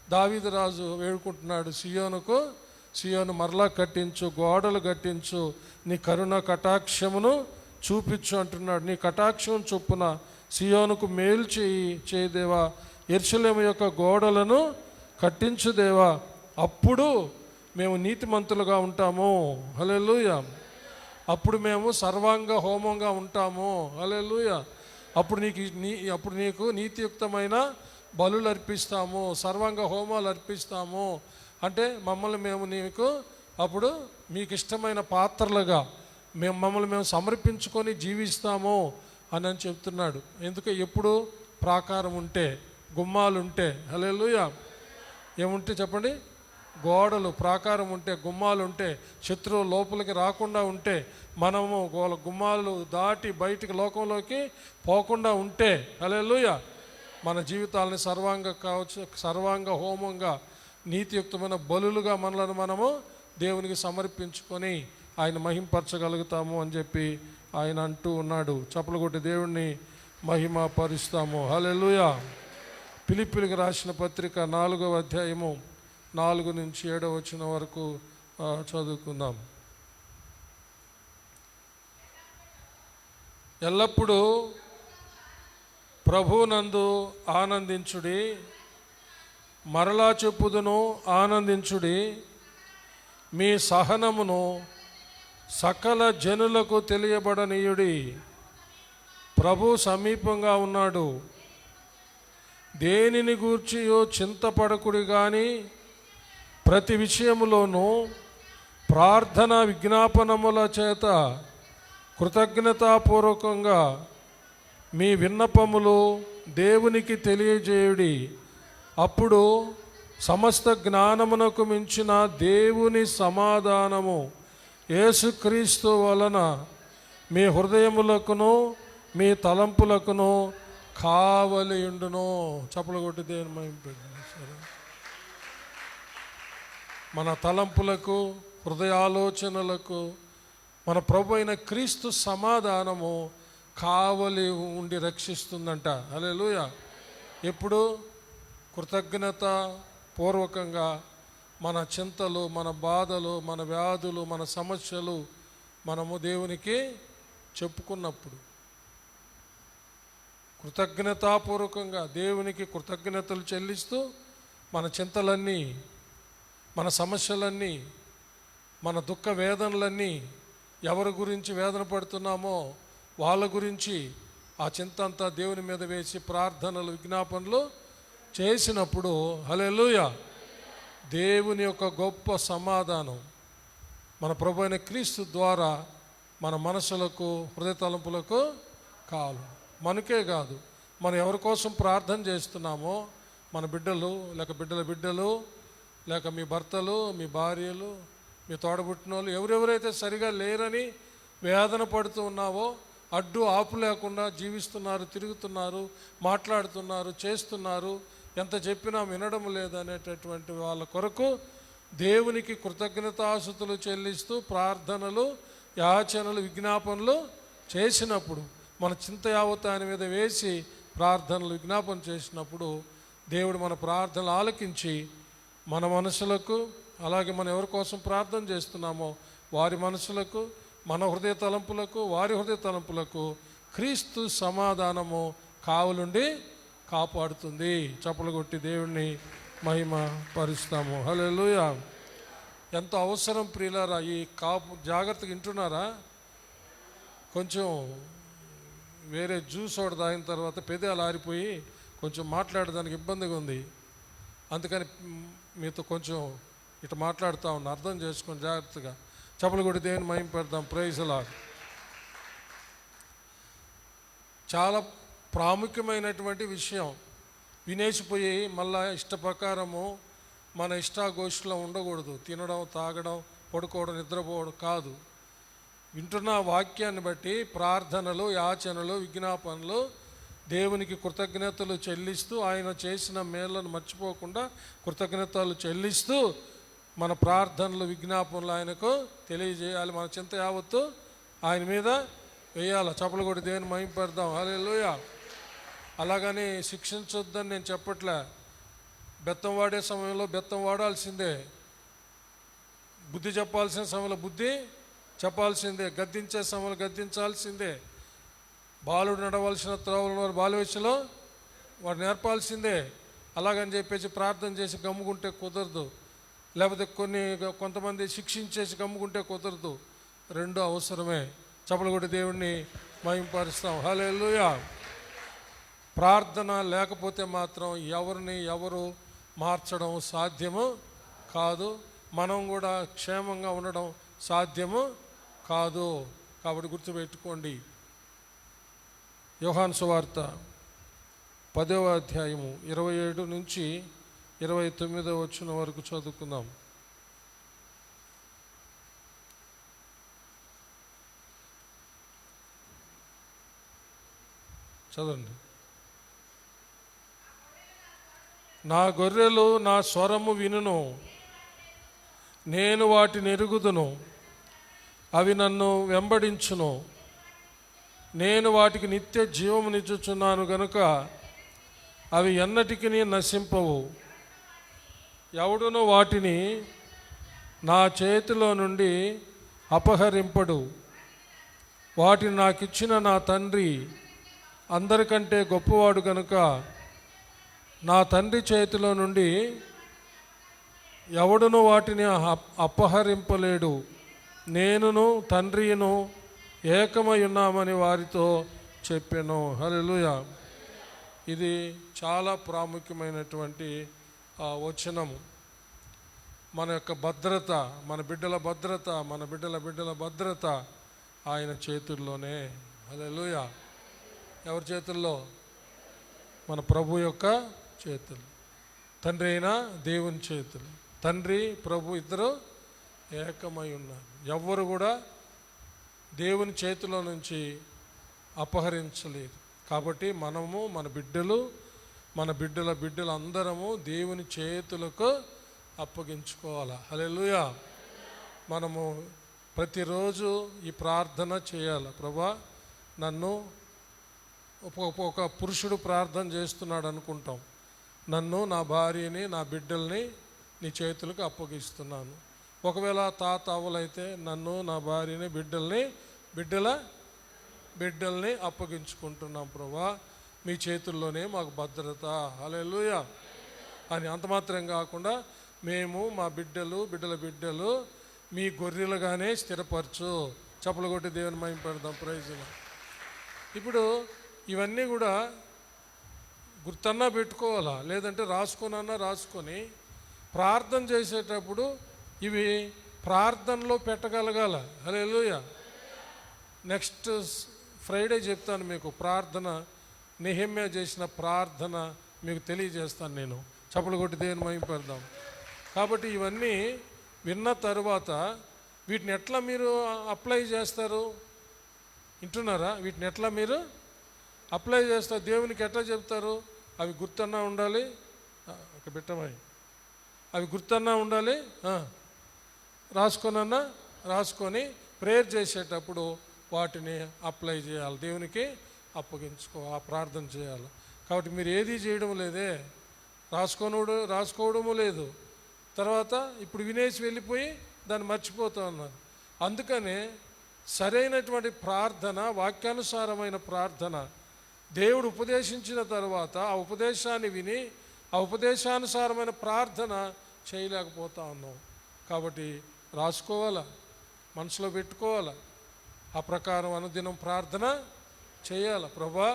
దావీదు రాజు వేడుకుంటున్నాడు, సియోను మరలా కట్టించు, గోడలు కట్టించు, నీ కరుణ కటాక్షమును చూపించు అంటున్నాడు. నీ కటాక్షం చొప్పున సియోనుకు మేలు చేయదేవా, యెరూషలేము యొక్క గోడలను కట్టించు దేవా, అప్పుడు మేము నీతిమంతులుగా ఉంటాము. హల్లెలూయా. అప్పుడు మేము సర్వాంగ హోమంగా ఉంటాము. హల్లెలూయా. అప్పుడు నీకు నీతియుక్తమైన బలులు అర్పిస్తాము, సర్వాంగ హోమాలు అర్పిస్తాము. అంటే మేము నీకు అప్పుడు మీకు ఇష్టమైన పాత్రలుగా మమ్మల్ని మేము సమర్పించుకొని జీవిస్తాము అని చెప్తున్నాడు. ఎందుకు? ఎప్పుడు ప్రాకారం ఉంటే, గుమ్మాలు ఉంటే, హల్లెలూయా, ఏముంటే చెప్పండి, గోడలు, ప్రాకారం ఉంటే, గుమ్మాలు ఉంటే, శత్రువు లోపలికి రాకుండా ఉంటే, మనము గుమ్మాలు దాటి బయటికి లోకంలోకి పోకుండా ఉంటే, హల్లెలూయా, మన జీవితాలని సర్వాంగ హోమంగా నీతియుక్తమైన బలులుగా మనము దేవునికి సమర్పించుకొని ఆయన మహింపరచగలుగుతాము అని చెప్పి ఆయన అంటూ ఉన్నాడు. చప్పలు కొట్టి దేవుణ్ణి మహిమ పరుస్తాము. హల్లెలూయా. ఫిలిప్పీయులకు రాసిన పత్రిక 4వ అధ్యాయము 4 నుంచి 7వ వచనం వరకు చదువుకుందాం. ఎల్లప్పుడూ ప్రభువునందు ఆనందించుడి, మరలా చెప్పుదును ఆనందించుడి, మీ సహనమును సకల జనులకు తెలియబడనీయుడి, ప్రభు సమీపంగా ఉన్నాడు. దేనిని గూర్చియో చింతపడకుడి గాని ప్రతి విషయములోనూ ప్రార్థన విజ్ఞాపనముల చేత కృతజ్ఞతాపూర్వకంగా మీ విన్నపములు దేవునికి తెలియజేయుడి. అప్పుడు సమస్త జ్ఞానమునకు మించిన దేవుని సమాధానము యేసుక్రీస్తు వలన మీ హృదయములకును మీ తలంపులకును కావలియుండును. చప్పలు కొట్టి దేవుని మహిమ. మన తలంపులకు హృదయ ఆలోచనలకు మన ప్రభు అయిన క్రీస్తు సమాధానము కావలి ఉండి రక్షిస్తుందంట. హల్లెలూయా. ఎప్పుడు? కృతజ్ఞత పూర్వకంగా మన చింతలు, మన బాధలు, మన వ్యాధులు, మన సమస్యలు మనము దేవునికి చెప్పుకున్నప్పుడు, కృతజ్ఞతాపూర్వకంగా దేవునికి కృతజ్ఞతలు చెల్లిస్తూ మన చింతలన్నీ, మన సమస్యలన్నీ, మన దుఃఖ వేదనలన్నీ, ఎవరి గురించి వేదన పడుతున్నామో వాళ్ళ గురించి ఆ చింత అంతా దేవుని మీద వేసి ప్రార్థనలు విజ్ఞాపనలు చేసినప్పుడు హల్లెలూయా, దేవుని యొక్క గొప్ప సమాధానం మన ప్రభు అయిన క్రీస్తు ద్వారా మన మనసులకు హృదయ తలంపులకు కావాలి. మనకే కాదు, మనం ఎవరి కోసం ప్రార్థన చేస్తున్నామో మన బిడ్డలు, లేక బిడ్డల బిడ్డలు, లేక మీ భర్తలు, మీ భార్యలు, మీ తోడబుట్టిన వాళ్ళు, ఎవరెవరైతే సరిగా లేరని వేదన పడుతూ ఉన్నావో, అడ్డు ఆపు లేకుండా జీవిస్తున్నారు, తిరుగుతున్నారు, మాట్లాడుతున్నారు, చేస్తున్నారు, ఎంత చెప్పినా వినడం లేదనేటటువంటి వాళ్ళ కొరకు దేవునికి కృతజ్ఞతాస్తుతులు చెల్లిస్తూ ప్రార్థనలు, యాచనలు, విజ్ఞాపనలు చేసినప్పుడు, మన చింత యావత్తు ఆయన మీద వేసి ప్రార్థనలు విజ్ఞాపన చేసినప్పుడు దేవుడు మన ప్రార్థనలు ఆలకించి మన మనసులకు, అలాగే మనం ఎవరి కోసం ప్రార్థన చేస్తున్నామో వారి మనసులకు, మన హృదయ తలంపులకు, వారి హృదయ తలంపులకు క్రీస్తు సమాధానము కావులుండి కాపాడుతుంది. చప్పలు కొట్టి దేవుణ్ణి మహిమ పరుస్తాము. హల్లెలూయా. ఎంత అవసరం ప్రియులారా ఈ జాగ్రత్తగా వింటున్నారా? కొంచెం వేరే జ్యూస్ ఒకటి తాగిన తర్వాత పెదాలు ఆరిపోయి కొంచెం మాట్లాడడానికి ఇబ్బందిగా ఉంది. అందుకని మీతో కొంచెం ఇటు మాట్లాడుతూ ఉన్నా, అర్థం చేసుకొని జాగ్రత్తగా. చప్పలు కొట్టి దేవుని మహిమ పెడదాం. Praise Lord. చాలా ప్రాముఖ్యమైనటువంటి విషయం. వినేసిపోయి మళ్ళా ఇష్ట ప్రకారము మన ఇష్టాగోష్ఠిలో ఉండకూడదు. తినడం, తాగడం, పడుకోవడం, నిద్రపోవడం కాదు. వింటున్న వాక్యాన్ని బట్టి ప్రార్థనలు, యాచనలు, విజ్ఞాపనలు, దేవునికి కృతజ్ఞతలు చెల్లిస్తూ, ఆయన చేసిన మేళ్లను మర్చిపోకుండా కృతజ్ఞతలు చెల్లిస్తూ మన ప్రార్థనలు, విజ్ఞాపనలు ఆయనకు తెలియజేయాలి. మన చింత యావత్తు ఆయన మీద వేయాలి. చప్పలు కొట్టి దేవుని మహిమ పెడదాం. హల్లెలూయా. అలాగని శిక్షించొద్దని నేను చెప్పట్లే. బెత్తం వాడే సమయంలో బెత్తం వాడాల్సిందే, బుద్ధి చెప్పాల్సిన సమయంలో బుద్ధి చెప్పాల్సిందే, గద్దించే సమయంలో గద్దించాల్సిందే, బాలుడు నడవలసిన త్రోవలను వారు బాలవయసులో వాడు నేర్పాల్సిందే. అలాగని చెప్పేసి ప్రార్థన చేసి గమ్ముకుంటే కుదరదు, లేకపోతే కొంతమంది శిక్షించేసి గమ్ముకుంటే కుదరదు. రెండు అవసరమే. చప్పలు కొట్టి దేవుణ్ణి మహిమపరుస్తాం. హల్లెలూయా. ప్రార్థన లేకపోతే మాత్రం ఎవరు మార్చడం సాధ్యము కాదు. మనం కూడా క్షేమంగా ఉండడం సాధ్యము కాదు. కాబట్టి గుర్తుపెట్టుకోండి. యోహాను సువార్త 10వ అధ్యాయము 27 నుంచి 29వ వచనం వరకు చదువుకుందాం. చదవండి. నా గొర్రెలు నా స్వరము వినును, నేను వాటిని ఎరుగుదును, అవి నన్ను వెంబడించును, నేను వాటికి నిత్య జీవమునిచ్చుచున్నాను గనుక అవి ఎన్నటికి నశింపవు. ఎవడును వాటిని నా చేతిలో నుండి అపహరింపడు. వాటిని నాకిచ్చిన నా తండ్రి అందరికంటే గొప్పవాడు కనుక నా తండ్రి చేతిలో నుండి ఎవడును వాటిని అపహరింపలేడు. నేనును తండ్రియును ఏకమై ఉన్నామని వారితో చెప్పెను. హల్లెలూయా. ఇది చాలా ప్రాముఖ్యమైనటువంటి వచనము. మన యొక్క భద్రత, మన బిడ్డల భద్రత, మన బిడ్డల భద్రత ఆయన చేతుల్లోనే. హల్లెలూయా. ఎవరి చేతుల్లో? మన ప్రభు యొక్క చేతులు. తండ్రి అయిన దేవుని చేతులు. తండ్రి ప్రభు ఇద్దరు ఏకమై ఉన్నారు. ఎవ్వరు కూడా దేవుని చేతిలో నుంచి అపహరించలేదు. కాబట్టి మనము, మన బిడ్డలు, మన బిడ్డలు అందరము దేవుని చేతులకు అప్పగించుకోవాలి. హల్లెలూయా. మనము ప్రతిరోజు ఈ ప్రార్థన చేయాలి. ప్రభా, నన్ను ఒక పురుషుడు ప్రార్థన చేస్తున్నాడు అనుకుంటాం, నన్ను, నా భార్యని, నా బిడ్డల్ని నీ చేతులకు అప్పగిస్తున్నాను. ఒకవేళ తాత అవ్వలైతే నన్ను, నా భార్యని, బిడ్డల్ని అప్పగించుకుంటున్నాం ప్రభా, మీ చేతుల్లోనే మాకు భద్రత. హల్లెలూయా అని. అంత మాత్రం కాకుండా మేము, మా బిడ్డలు మీ గొర్రెలుగానే స్థిరపరచు. చప్పలు కొట్టి దేవుని మహిమ పెడదాం. ప్రైజ్. ఇప్పుడు ఇవన్నీ కూడా గుర్తన్నా పెట్టుకోవాలా, లేదంటే రాసుకొని ప్రార్థన చేసేటప్పుడు ఇవి ప్రార్థనలో పెట్టగలగాల. హల్లెలూయా. నెక్స్ట్ ఫ్రైడే చెప్తాను మీకు ప్రార్థన, నెహెమ్యా చేసిన ప్రార్థన మీకు తెలియజేస్తాను నేను. చప్పలు కొట్టి దేవుని మహిమ పెడదాం. కాబట్టి ఇవన్నీ విన్న తర్వాత వీటిని ఎట్లా మీరు అప్లై చేస్తారు? వింటున్నారా? వీటిని ఎట్లా మీరు అప్లై చేస్తారు? దేవునికి ఎట్లా చెప్తారు? అవి గుర్తన్నా ఉండాలి. ఒక బిట్టమై అవి గుర్తన్నా ఉండాలి. రాసుకొని ప్రేయర్ చేసేటప్పుడు వాటిని అప్లై చేయాలి, దేవునికి ఆ ప్రార్థన చేయాలి. కాబట్టి మీరు ఏది చేయడం లేదే, రాసుకోవడము లేదు. తర్వాత ఇప్పుడు వినేసి వెళ్ళిపోయి దాన్ని మర్చిపోతూ ఉన్నారు. అందుకనే సరైనటువంటి ప్రార్థన, వాక్యానుసారమైన ప్రార్థన, దేవుడు ఉపదేశించిన తర్వాత ఆ ఉపదేశాన్ని విని ఆ ఉపదేశానుసారమైన ప్రార్థన చేయలేకపోతా ఉన్నాం. కాబట్టి రాసుకోవాలా, మనసులో పెట్టుకోవాలా, ఆ ప్రకారం అనుదినం ప్రార్థన చేయాలి. ప్రభా,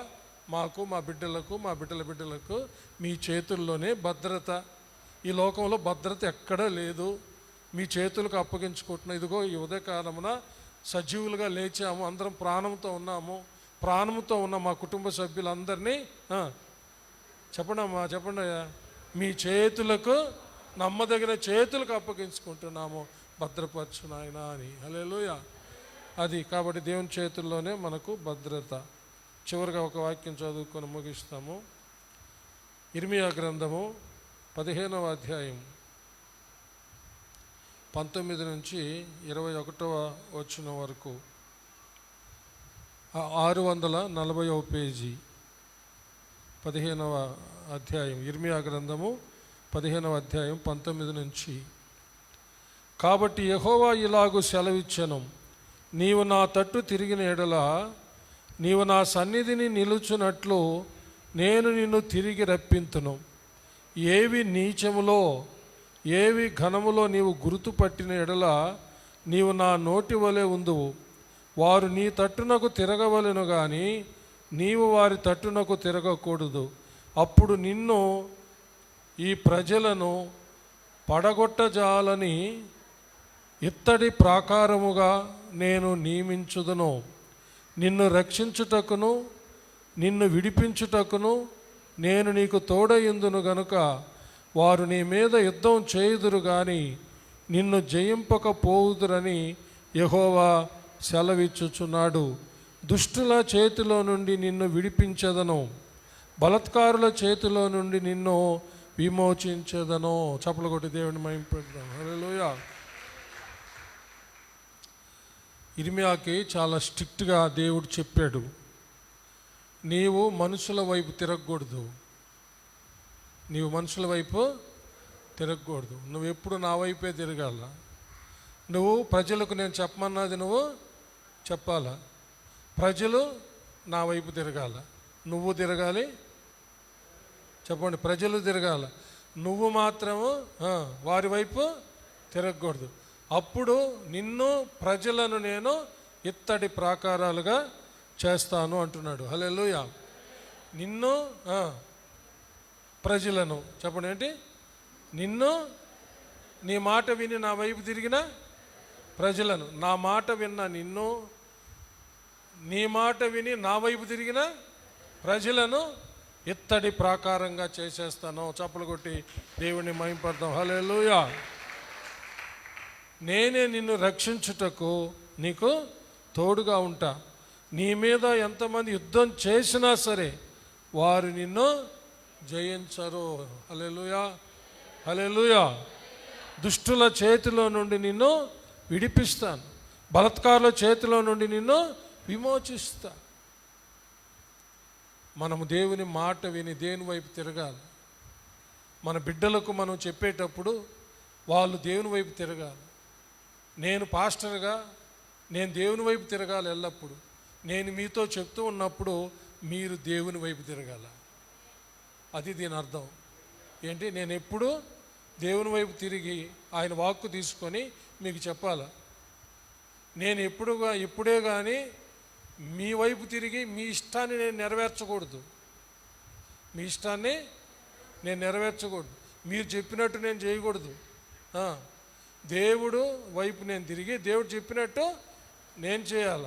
మాకు, మా బిడ్డలకు మీ చేతుల్లోనే భద్రత. ఈ లోకంలో భద్రత ఎక్కడా లేదు. మీ చేతులకు అప్పగించుకుంటున్నాం. ఇదిగో ఈ ఉదయకాలమున సజీవులుగా లేచాము, అందరం ప్రాణంతో ఉన్న మా కుటుంబ సభ్యులందరినీ చెప్పండి మీ చేతులకు, నమ్మదగిన చేతులకు అప్పగించుకుంటున్నాము, భద్రపరచు నాయనా అని. హల్లెలూయా. అది కాబట్టి దేవుని చేతుల్లోనే మనకు భద్రత. చివరిగా ఒక వాక్యం చదువుకొని ముగిస్తాము. ఇర్మియా గ్రంథము 15వ అధ్యాయం 19 నుంచి 21వ వచనం వరకు, 640వ పేజీ, 15వ అధ్యాయం, ఇర్మియా గ్రంథము 15వ అధ్యాయం 19 నుంచి. కాబట్టి యెహోవా ఇలాగు సెలవిచ్చెను, నీవు నా తట్టు తిరిగిన ఎడల నీవు నా సన్నిధిని నిలుచున్నట్లు నేను నిన్ను తిరిగి రప్పింతును. ఏవి నీచములో ఏవి ఘనములో నీవు గుర్తుపట్టిన ఎడల నీవు నా నోటి వలె ఉందువు. వారు నీ తట్టునకు తిరగవలెను గాని నీవు వారి తట్టునకు తిరగకూడదు. అప్పుడు నిన్ను, ఈ ప్రజలను పడగొట్టజాలని ఇత్తడి ప్రాకారముగా నేను నియమించుదును. నిన్ను రక్షించుటకును నిన్ను విడిపించుటకును నేను నీకు తోడయుందును గనుక వారు నీ మీద యుద్ధం చేయుదురు గాని నిన్ను జయింపకపోవుదురని యెహోవా సెలవిచ్చుచున్నాడు. దుష్టుల చేతిలో నుండి నిన్ను విడిపించెదను, బలాత్కారుల చేతిలో నుండి నిన్ను విమోచించెదను. చప్పలు కొట్టి దేవుని మహిమ పెడదాం. హల్లెలూయా. ఇర్మియాకి చాలా స్ట్రిక్ట్గా దేవుడు చెప్పాడు, నీవు మనుషుల వైపు తిరగకూడదు, నువ్వు ఎప్పుడు నా వైపే తిరగాల. నువ్వు ప్రజలకు నేను చెప్పమన్నది నువ్వు చెప్పాలా, ప్రజలు నా వైపు తిరగాల, నువ్వు తిరగాలి. చెప్పండి, ప్రజలు తిరగాల, నువ్వు మాత్రము వారి వైపు తిరగకూడదు. అప్పుడు నిన్ను, ప్రజలను నేను ఇత్తడి ప్రాకారాలుగా చేస్తాను అంటున్నాడు. హల్లెలూయా. నిన్ను ప్రజలను చెప్పండి ఏంటి? నిన్ను నీ మాట విని నా వైపు తిరిగిన ప్రజలను, నా మాట విన్న నిన్ను, నీ మాట విని నా వైపు తిరిగిన ప్రజలను ఇత్తడి ప్రాకారంగా చేసేస్తాను. చప్పలు కొట్టి దేవుణ్ణి మహింపడతాం. హల్లెలూయా. నేనే నిన్ను రక్షించుటకు నీకు తోడుగా ఉంటా. నీ మీద ఎంతమంది యుద్ధం చేసినా సరే వారు నిన్ను జయించరు. హల్లెలూయా, హల్లెలూయా. దుష్టుల చేతిలో నుండి నిన్ను విడిపిస్తాను, బలాత్కారుల చేతిలో నుండి నిన్ను విమోచిస్తా. మనము దేవుని మాట విని దేవుని వైపు తిరగాలి. మన బిడ్డలకు మనం చెప్పేటప్పుడు వాళ్ళు దేవుని వైపు తిరగాలి. నేను పాస్టర్గా నేను దేవుని వైపు తిరగాలి ఎల్లప్పుడు. నేను మీతో చెప్తూ ఉన్నప్పుడు మీరు దేవుని వైపు తిరగాల. అది దీని అర్థం ఏంటి? నేను ఎప్పుడు దేవుని వైపు తిరిగి ఆయన వాక్కు తీసుకొని మీకు చెప్పాల. నేను ఇప్పుడే కానీ మీ వైపు తిరిగి మీ ఇష్టాన్ని నేను నెరవేర్చకూడదు. మీ ఇష్టాన్ని నేను నెరవేర్చకూడదు. మీరు చెప్పినట్టు నేను చేయకూడదు. దేవుడు వైపు నేను తిరిగి దేవుడు చెప్పినట్టు నేను చేయాల.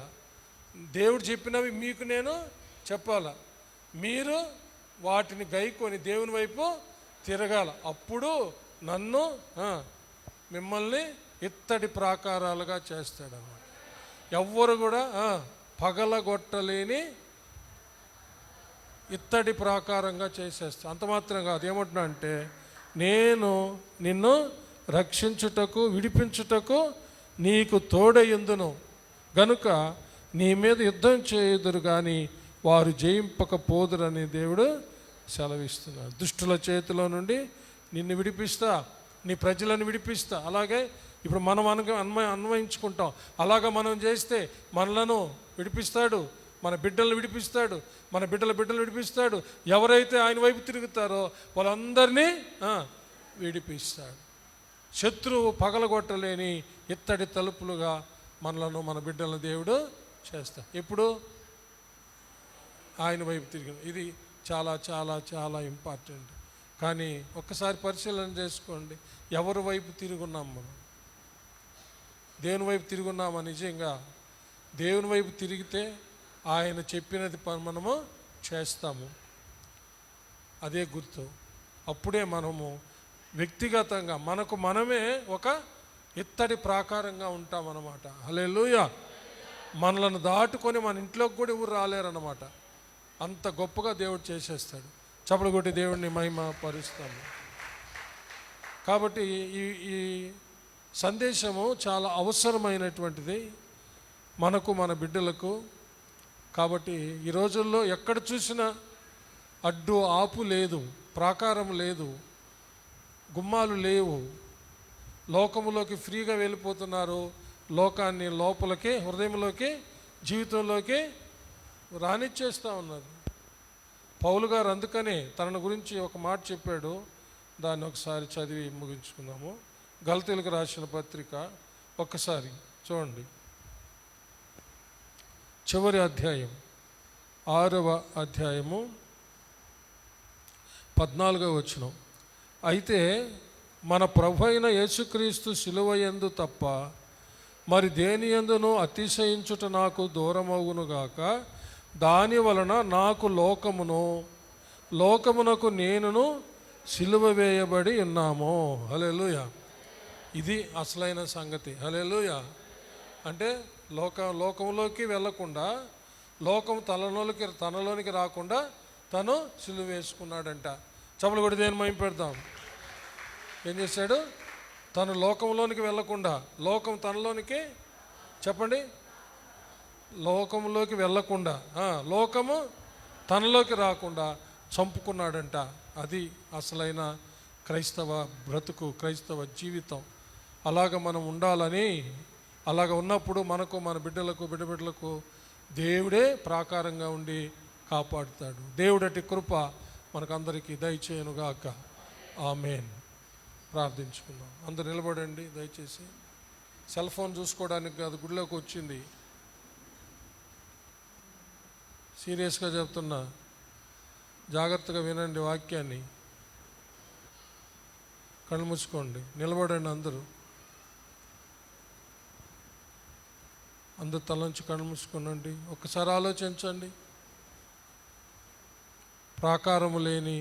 దేవుడు చెప్పినవి మీకు నేను చెప్పాల. మీరు వాటిని గైకొని దేవుని వైపు తిరగాల. అప్పుడు నన్ను మిమ్మల్ని ఇత్తడి ప్రాకారాలుగా చేస్తాడన్నమాట. ఎవ్వరు కూడా పగలగొట్టలేని ఇత్తడి ప్రాకారంగా చేసేస్తా. అంత మాత్రం కాదు, ఏమంటున్నా అంటే నేను నిన్ను రక్షించుటకు విడిపించుటకు నీకు తోడయుందును గనుక నీ మీద యుద్ధం చేయుదురు కానీ వారు జయింపకపోదురని దేవుడు సెలవిస్తున్నాడు. దుష్టుల చేతిలో నుండి నిన్ను విడిపిస్తా, నీ ప్రజలను విడిపిస్తా. అలాగే ఇప్పుడు మనం అన్వయించుకుంటాం. అలాగా మనం చేస్తే మనలను విడిపిస్తాడు, మన బిడ్డలను విడిపిస్తాడు, మన బిడ్డలు విడిపిస్తాడు. ఎవరైతే ఆయన వైపు తిరుగుతారో వాళ్ళందరినీ విడిపిస్తాడు. శత్రువు పగలగొట్టలేని ఇత్తడి తలుపులుగా మనలను మన బిడ్డలను దేవుడు చేస్తాడు. ఎప్పుడు ఆయన వైపు తిరిగి. ఇది చాలా చాలా చాలా ఇంపార్టెంట్. కానీ ఒక్కసారి పరిశీలన చేసుకోండి, ఎవరి వైపు తిరుగున్నాం మనం? దేవుని వైపు తిరుగున్నామా? నిజంగా దేవుని వైపు తిరిగితే ఆయన చెప్పినది మనము చేస్తాము. అదే గుర్తు. అప్పుడే మనము వ్యక్తిగతంగా మనకు మనమే ఒక ఇత్తడి ప్రాకారంగా ఉంటామన్నమాట. హల్లెలూయా. మనలను దాటుకొని మన ఇంట్లోకి కూడా ఎవరు రాలేరన్నమాట. అంత గొప్పగా దేవుడు చేసేస్తాడు. చప్పలు కొట్టి దేవుడిని మహిమ పరుస్తాము. కాబట్టి ఈ సందేశము చాలా అవసరమైనటువంటిది మనకు, మన బిడ్డలకు. కాబట్టి ఈ రోజుల్లో ఎక్కడ చూసినా అడ్డు ఆపు లేదు, ప్రాకారం లేదు, గుమ్మాలు లేవు. లోకములోకి ఫ్రీగా వెళ్ళిపోతున్నారు. లోకాన్ని లోపలికి, హృదయంలోకి, జీవితంలోకి రానిచ్చేస్తూ ఉన్నారు. పౌలు గారు అందుకనే తన గురించి ఒక మాట చెప్పాడు. దాన్ని ఒకసారి చదివి ముగించుకుందాము. గలతీయులకు రాసిన పత్రిక ఒక్కసారి చూడండి. చివరి అధ్యాయం 6వ అధ్యాయము 14వ వచనం. అయితే మన ప్రభు అయిన యేసుక్రీస్తు శిలువ యందు తప్ప మరి దేని యందును అతిశయించుట నాకు దూరమగునుగాక. దాని వలన నాకు లోకమునకు నేనును సిలువ వేయబడి ఉన్నాము. హల్లెలూయా. ఇది అసలైన సంగతి. హల్లెలూయా. అంటే లోకంలోకి వెళ్ళకుండా, లోకం తనలోనికి రాకుండా తను సిలువ వేసుకున్నాడంట. చప్పలు కొట్టి దేని మహిమ పెడతాం. ఏం చేశాడు? తను లోకంలోనికి వెళ్ళకుండా, లోకం తనలోనికి, చెప్పండి, లోకంలోకి వెళ్ళకుండా, లోకము తనలోకి రాకుండా చంపుకున్నాడంట. అది అసలైన క్రైస్తవ బ్రతుకు, క్రైస్తవ జీవితం. అలాగ మనం ఉండాలని, అలాగ ఉన్నప్పుడు మనకు, మన బిడ్డలకు దేవుడే ప్రాకారంగా ఉండి కాపాడుతాడు. దేవుడటి కృప మనకందరికీ దయచేయనుగాక. ఆమేన్. ప్రార్థించుకుందాం. అందరు నిలబడండి దయచేసి. సెల్ ఫోన్ చూసుకోవడానికి కాదు, గుడిలోకి వచ్చింది. సీరియస్గా చెప్తున్నా, జాగ్రత్తగా వినండి వాక్యాన్ని. కళ్ళు మూసుకోండి, నిలబడండి అందరూ. అందరు తలంచి కళ్ళు మూసుకోనండి. ఒక్కసారి ఆలోచించండి. ప్రాకారము లేని,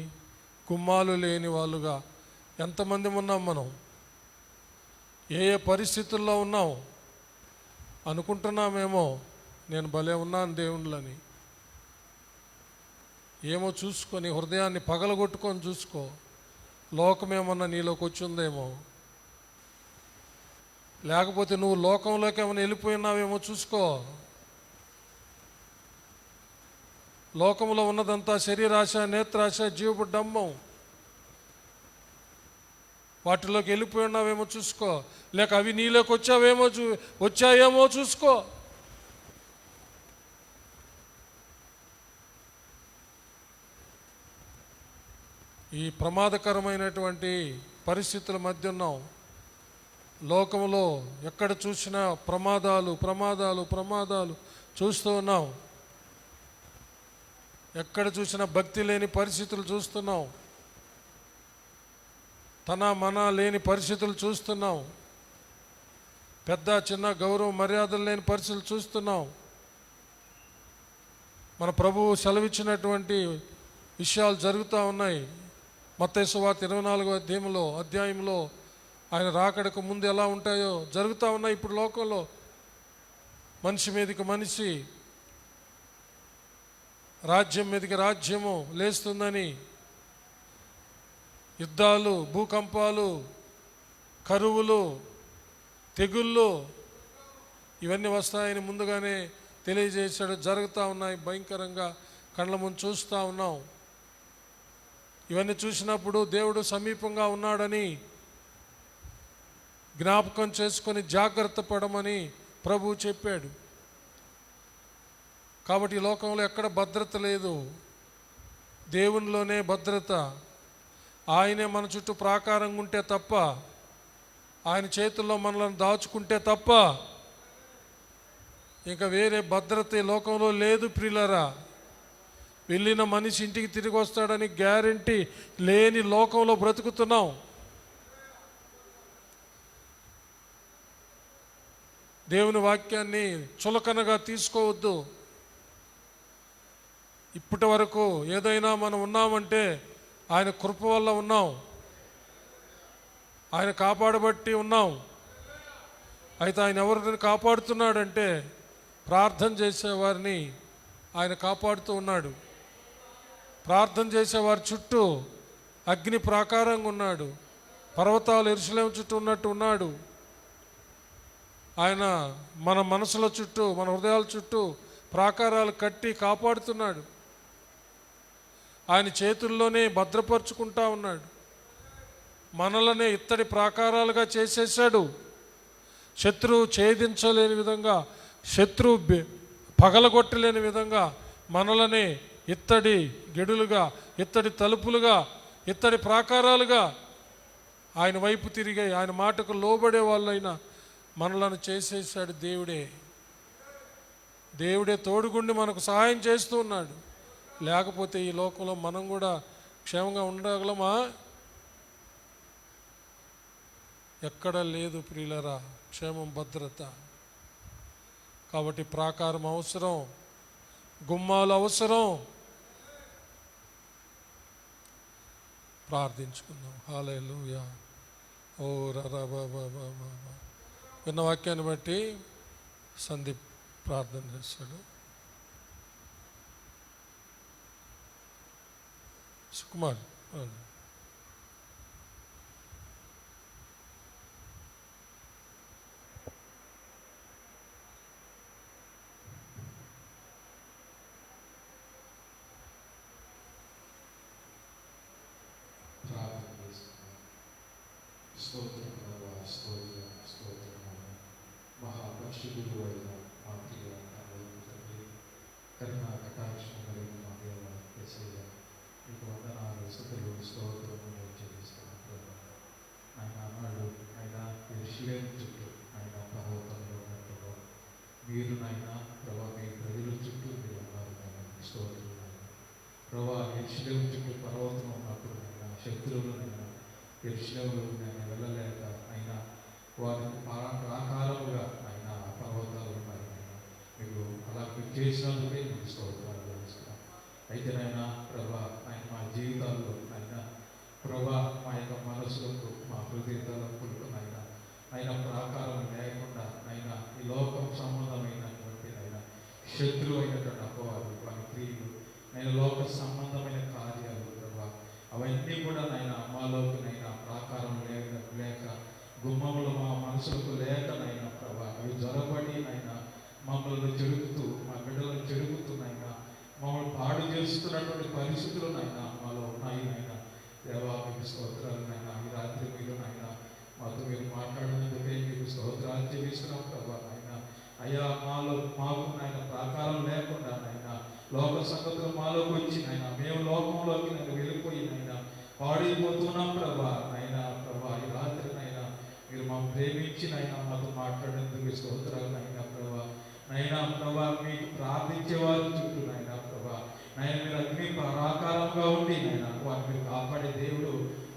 గుమ్మాలు లేని వాళ్ళుగా ఎంతమంది ఉన్నాం మనం? ఏ ఏ పరిస్థితుల్లో ఉన్నాం? అనుకుంటున్నామేమో నేను భలే ఉన్నాను దేవుళ్ళని. ఏమో చూసుకొని హృదయాన్ని పగలగొట్టుకొని చూసుకో. లోకమేమన్నా నీలోకి వచ్చిందేమో, లేకపోతే నువ్వు లోకంలోకి ఏమైనా వెళ్ళిపోయినావేమో చూసుకో. లోకంలో ఉన్నదంతా శరీరాశ, నేత్రాశ, జీవపు డంబం. వాటిలోకి వెళ్ళిపోయి ఉన్నావేమో చూసుకో. లేక అవి నీలోకి వచ్చాయేమో చూసుకో. ఈ ప్రమాదకరమైనటువంటి పరిస్థితుల మధ్య ఉన్నాం. లోకంలో ఎక్కడ చూసినా ప్రమాదాలు ప్రమాదాలు ప్రమాదాలు చూస్తూ ఉన్నాం. ఎక్కడ చూసినా భక్తి లేని పరిస్థితులు చూస్తున్నాం. తన మన లేని పరిస్థితులు చూస్తున్నాం. పెద్ద చిన్న గౌరవ మర్యాదలు లేని పరిస్థితులు చూస్తున్నాం. మన ప్రభువు సెలవిచ్చినటువంటి విషయాలు జరుగుతూ ఉన్నాయి. మత్తయి సువార్త 24వ అధ్యాయంలో ఆయన రాకడకు ముందు ఎలా ఉంటాయో జరుగుతూ ఉన్నాయి. ఇప్పుడు లోకంలో మనిషి మీదకి మనిషి, రాజ్యం మీదకి రాజ్యము లేస్తుందని, యుద్ధాలు, భూకంపాలు, కరువులు, తెగుళ్ళు ఇవన్నీ వస్తాయని ముందుగానే తెలియజేశాడు. జరుగుతూ ఉన్నాయి భయంకరంగా, కళ్ళ ముందు చూస్తూ ఉన్నాం. ఇవన్నీ చూసినప్పుడు దేవుడు సమీపంగా ఉన్నాడని జ్ఞాపకం చేసుకొని జాగ్రత్త పడమని ప్రభువు చెప్పాడు. కాబట్టి ఈ లోకంలో ఎక్కడ భద్రత లేదు, దేవునిలోనే భద్రత. ఆయనే మన చుట్టూ ప్రాకారంగా ఉంటే తప్ప, ఆయన చేతుల్లో మనల్ని దాచుకుంటే తప్ప ఇంకా వేరే భద్రత ఈ లోకంలో లేదు ప్రియులారా. వెళ్ళిన మనిషి ఇంటికి తిరిగి వస్తాడని గ్యారెంటీ లేని లోకంలో బ్రతుకుతున్నాం. దేవుని వాక్యాన్ని చులకనగా తీసుకోవద్దు. ఇప్పటి వరకు ఏదైనా మనం ఉన్నామంటే ఆయన కృప వల్ల ఉన్నాం, ఆయన కాపాడబట్టి ఉన్నాం. అయితే ఆయన ఎవరిని కాపాడుతున్నాడంటే ప్రార్థన చేసేవారిని ఆయన కాపాడుతూ ఉన్నాడు. ప్రార్థన చేసేవారి చుట్టూ అగ్ని ప్రాకారంగా ఉన్నాడు. పర్వతాలు యెరూషలేము చుట్టూ ఉన్నట్టు ఉన్నాడు. ఆయన మన మనసుల చుట్టూ, మన హృదయాల చుట్టూ ప్రాకారాలు కట్టి కాపాడుతున్నాడు. ఆయన చేతుల్లోనే భద్రపరుచుకుంటా ఉన్నాడు. మనలనే ఇత్తడి ప్రాకారాలుగా చేసేసాడు. శత్రువు ఛేదించలేని విధంగా, శత్రువు పగలగొట్టలేని విధంగా మనలనే ఇత్తడి గెడులుగా, ఇత్తడి తలుపులుగా, ఇత్తడి ప్రాకారాలుగా ఆయన వైపు తిరిగి ఆయన మాటకు లోబడే వాళ్ళైనా మనలను చేసేసాడు. దేవుడే తోడుగుండి మనకు సహాయం చేస్తూ ఉన్నాడు. లేకపోతే ఈ లోకంలో మనం కూడా క్షేమంగా ఉండగలమా? ఎక్కడ లేదు ప్రియులరా క్షేమం, భద్రత. కాబట్టి ప్రాకారం అవసరం, గుమ్మాలు అవసరం. ప్రార్థించుకుందాం. హల్లెలూయా. ఓ రబా. విన్న వాక్యాన్ని బట్టి సందీప్ ప్రార్థన చేస్తాడు. సుకుమార్ మహాపరిశుద్ధుడు అయిన మా ప్రియ తండ్రి, కరుణా కటాక్షం కలిగిన మా దేవ యేసయ్య, మీకు వందనాలు, స్తుతులు, స్తోత్రములు చెల్లిస్తున్నాను. ఆయన అన్నాడు, ఆయన యెరూషలేము చుట్టూ, ఆయన పర్వతంలో ఉన్నట్టుగా మీరు నాయన ప్రభా మీ ప్రజల చుట్టూ మీరు ఉన్నారు. యెరూషలేములో నేను వెళ్ళలేక అయినా వారికి ప్రాకారముగా ఆయన పర్వతాలు ఉన్నాయి ఆయన మీకు అలా మీరు చేసినందుకే మీకు స్తోత్రాలు చేస్తున్నాం. అయితే నాయన ప్రభా ఆయన మా జీవితాల్లో ఆయన ప్రభా మా యొక్క మనసులకు మా హృదయ తలంపులకు ఆయన ప్రాకారం లేకుండా ఆయన ఈ లోకం సంబంధమైనటువంటి ఆయన శత్రువు అయినటువంటి అపవాదు వారి క్రియలు నేను లోక సంబంధమైన కార్యాలు ప్రభా అవన్నీ కూడా నాయన మాలోకి నైనా ప్రాకారం లేక గుమ్మములు మా మనసులకు లేకనైనా ప్రభా అవి జొరబడి నైనా మమ్మల్ని చెడుగుతూ మా బిడ్డలను చెడుగుతున్నాయినా మమ్మల్ని పాడు చేస్తున్నటువంటి పరిస్థితులు నైనా మాలో ఉన్నాయి నైనా. దేవా మీకు స్తోత్రాలు నైనా. ఈ రాత్రి మీరు నైనా మాతో మీరు మాట్లాడినందుకే మీకు స్తోత్రాలు చెల్లిస్తున్నాం ప్రభా నైనా. అయ్యా మాకు నాయన ప్రాకారం లేకుండా నైనా లోక సంగతులు మాలోకి వచ్చి నైనా మేము లోకంలోకి నేను వెళ్ళిపోయి నైనా పాడిపోతున్నాం ప్రభా నైనా. ప్రభా ఈ రాత్రి నైనా మీరు మా ప్రేమించి నైనా మాతో మాట్లాడేందుకు స్తోత్రాలు నైనా ప్రభా నైనా. ప్రభా మీకు ప్రార్థించేవారు చుట్టూ నైనా ప్రభా నైనా మీరు అగ్ని ప్రాకారంగా ఉండి నైనా వారిని మీరు కాపాడే దేవుడు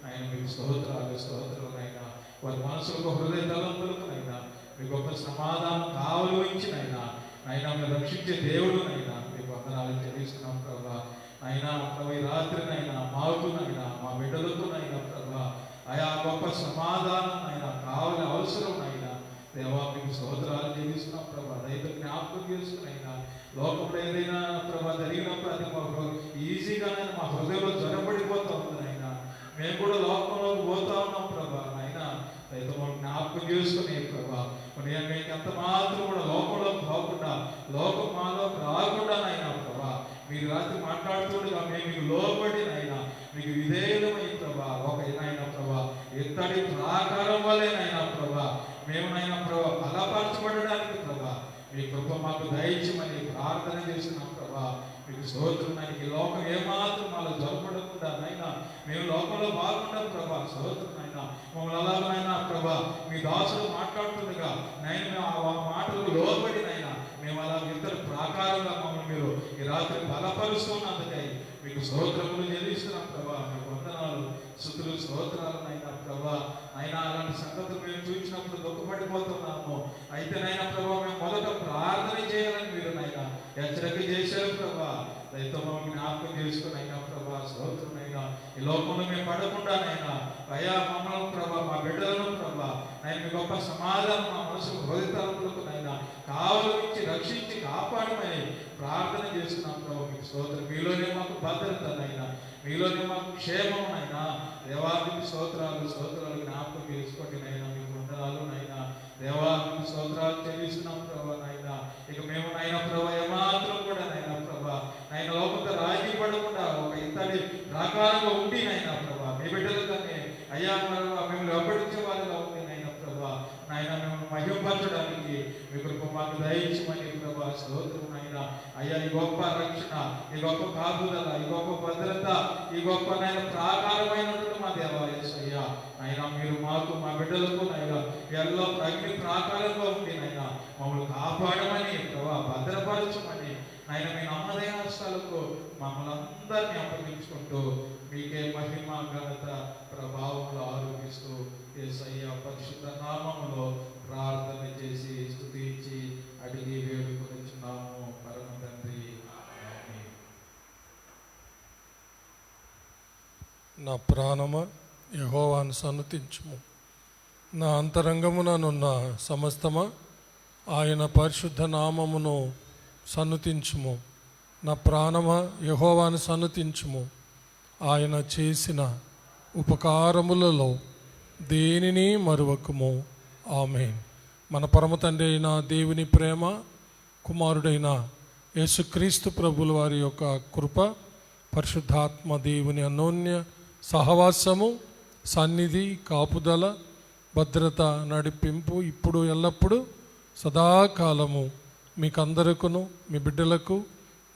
ఆయన మీకు స్తోత్రాలు నైనా. వారి మనసులకు హృదయ తలంపులకు నైనా మీ గొప్ప సమాధానం కావలు ఇచ్చినైనా నైనా మీరు రక్షించే దేవుడు నైనా మీకు వందనాలు చెల్లిస్తున్నాం ప్రభా నైనా. ప్రభా ఈ రాత్రి నైనా మాకు నైనా మా బిడ్డలకు నైనా ప్రభా ఆయా గొప్ప సమాధానం నైనా కావాలి అవసరం నైనా. దేవా మీకు స్తోత్రాలు చెల్లిస్తున్నాం ప్రభా. రైతు జ్ఞాపకం చేసుకునైనా లోకంలో ఏదైనా ప్రభా జరిగినప్పుడు అది మాకు ఈజీగానే మా హృదయంలో జ్వరపడిపోతా ఉంది నైనా. మేము కూడా లోకంలోకి పోతా ఉన్నాం ప్రభా నైనా. రైతు జ్ఞాపకం చేసుకునే ప్రభా నేను మీకు ఎంత మాత్రం కూడా లోకంలోకి పోకుండా లోకం మాలోకి రాకుండా నైనా ప్రభా మీరు రాత్రి మాట్లాడుతుండగా మేము మీకు లోబడి నైనా మీకు విధేయులమై ప్రభా ఒక నైనా ప్రభా ఇత్తడి ప్రాకారం వల్లేనైనా ప్రభా మేము నైనా ప్రభా బలపరచబడడానికి ప్రభా మీ కృప మాకు దయచేయమని ప్రార్థన చేస్తున్నాం ప్రభా. మీకు స్తోత్రం నైనా. ఈ లోకం ఏమాత్రం మాలో జరపడకుండా నైనా మేము లోకంలో బాగుంటాం ప్రభా. స్తోత్రం నైనా. మమ్మల్ని అలాగనైనా ప్రభా మీ దాసుడు మాట్లాడుతుండగా నైనా ఆ మాటలు లోబడి నైనా మేము అలా ఇద్దరు ప్రాకారంగా మమ్మల్ని మీరు ఈ రాత్రి బలపరుస్తున్నందుకై మీకు స్తోత్రములు చెల్లిస్తున్నాం ప్రభా. మీకు వందనాలు స్తుతులు స్తోత్రాలు నైనా ప్రభా. అయినా అలాంటి సంగతులు మేము చూసినప్పుడు దుఃఖపడిపోతున్నాము. అయితే నైనా ప్రభా మేము మొదట ప్రార్థన చేయాలని మీరు నైనా హెచ్చరిక చేశారు ప్రభా. రైతు మమ్మల్ని జ్ఞాపకం చేసుకుని అయినా ప్రభా స్తోత్రమైనా ఈ లోకంలో మేము పడకుండానైనా అయ్యా మమ్మల్ని ప్రభా మా బిడ్డలను ప్రభా నేను మీ గొప్ప సమాధానం మా మనసు హృదయతలంపులకు నైనా కావలించి రక్షించి కాపాడమని ప్రార్థన చేస్తున్నాం ప్రభా. మీకు స్తోత్రం. మీలోనే మాకు భద్రతనైనా మీలోనే మాకు క్షేమమునైనా. దేవానికి స్తోత్రాలు జ్ఞాపకం చేసుకోండి నైనా. మీకు వందనాలు నైనా. దేవానికి స్తోత్రాలు చెల్లిస్తున్నాం ప్రభా నైనా. ఇక మేము నైనా ప్రభా ఏమాత్రం కూడా నైనా ప్రభా నైనా లోకంతో రాజీ పడకుండా ఒక ఇత్తడి ప్రాకారంగా ఉండి నైనా ప్రభా మీ బిడ్డలతోనే అయ్యా మిమ్మల్ని వెంబడించే వారిగా ఉంది నైనా ప్రభా నైనా మిమ్మల్ని మహిమపరచడానికి మీ కృప మాకు దయచేయమని ప్రభా. స్తోత్రం నైనా. అయ్యా ఈ గొప్ప రక్షణ ఈ గొప్ప కాపుదల ఈ గొప్ప భద్రత ఈ గొప్ప నైనా ప్రాకారమైనటువంటి మా దేవా యేసయ్యా నైనా మీరు మాకు మా బిడ్డలకు నైనా ఎల్లో అగ్ని ప్రాకారంగా ఉండి నైనా మమ్మల్ని కాపాడమని ప్రభా భద్రపరచమని నైనా మీ నమ్మదైనస్థలకు మమ్మల్ని అందరినీ అప్పగించుకుంటూ మీకే మహిమ ఘనత ప్రభావంలో ఆరోపిస్తూ యేసయ్య పరిశుద్ధ నామములో ప్రార్థన చేసి స్తుతించి అడిగి వేడుకొనిచున్నాము పరమ తండ్రి. నా ప్రాణమా యెహోవాను సన్నుతించుము. నా అంతరంగముననున్న సమస్తమా ఆయన పరిశుద్ధ నామమును సన్నుతించుము. నా ప్రాణమా యెహోవాను సన్నుతించుము. ఆయన చేసిన ఉపకారములలో దేనిని మరువకుము. ఆమేన్. మన పరమ తండ్రి అయిన దేవుని ప్రేమ కుమారుడైన యేసుక్రీస్తు ప్రభుల వారి యొక్క కృప పరిశుద్ధాత్మ దేవుని అన్యోన్య సహవాసము సన్నిధి కాపుదల భద్రత నడిపింపు ఇప్పుడు ఎల్లప్పుడూ సదాకాలము మీకందరకును మీ బిడ్డలకు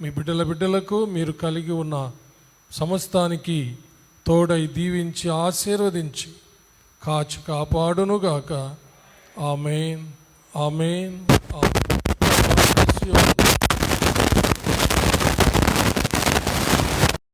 మీ బిడ్డల బిడ్డలకు మీరు కలిగి ఉన్న సమస్తానికి తోడై దీవించి ఆశీర్వదించి కాచి కాపాడునుగాక. ఆమేన్ ఆమేన్ ఆమేన్.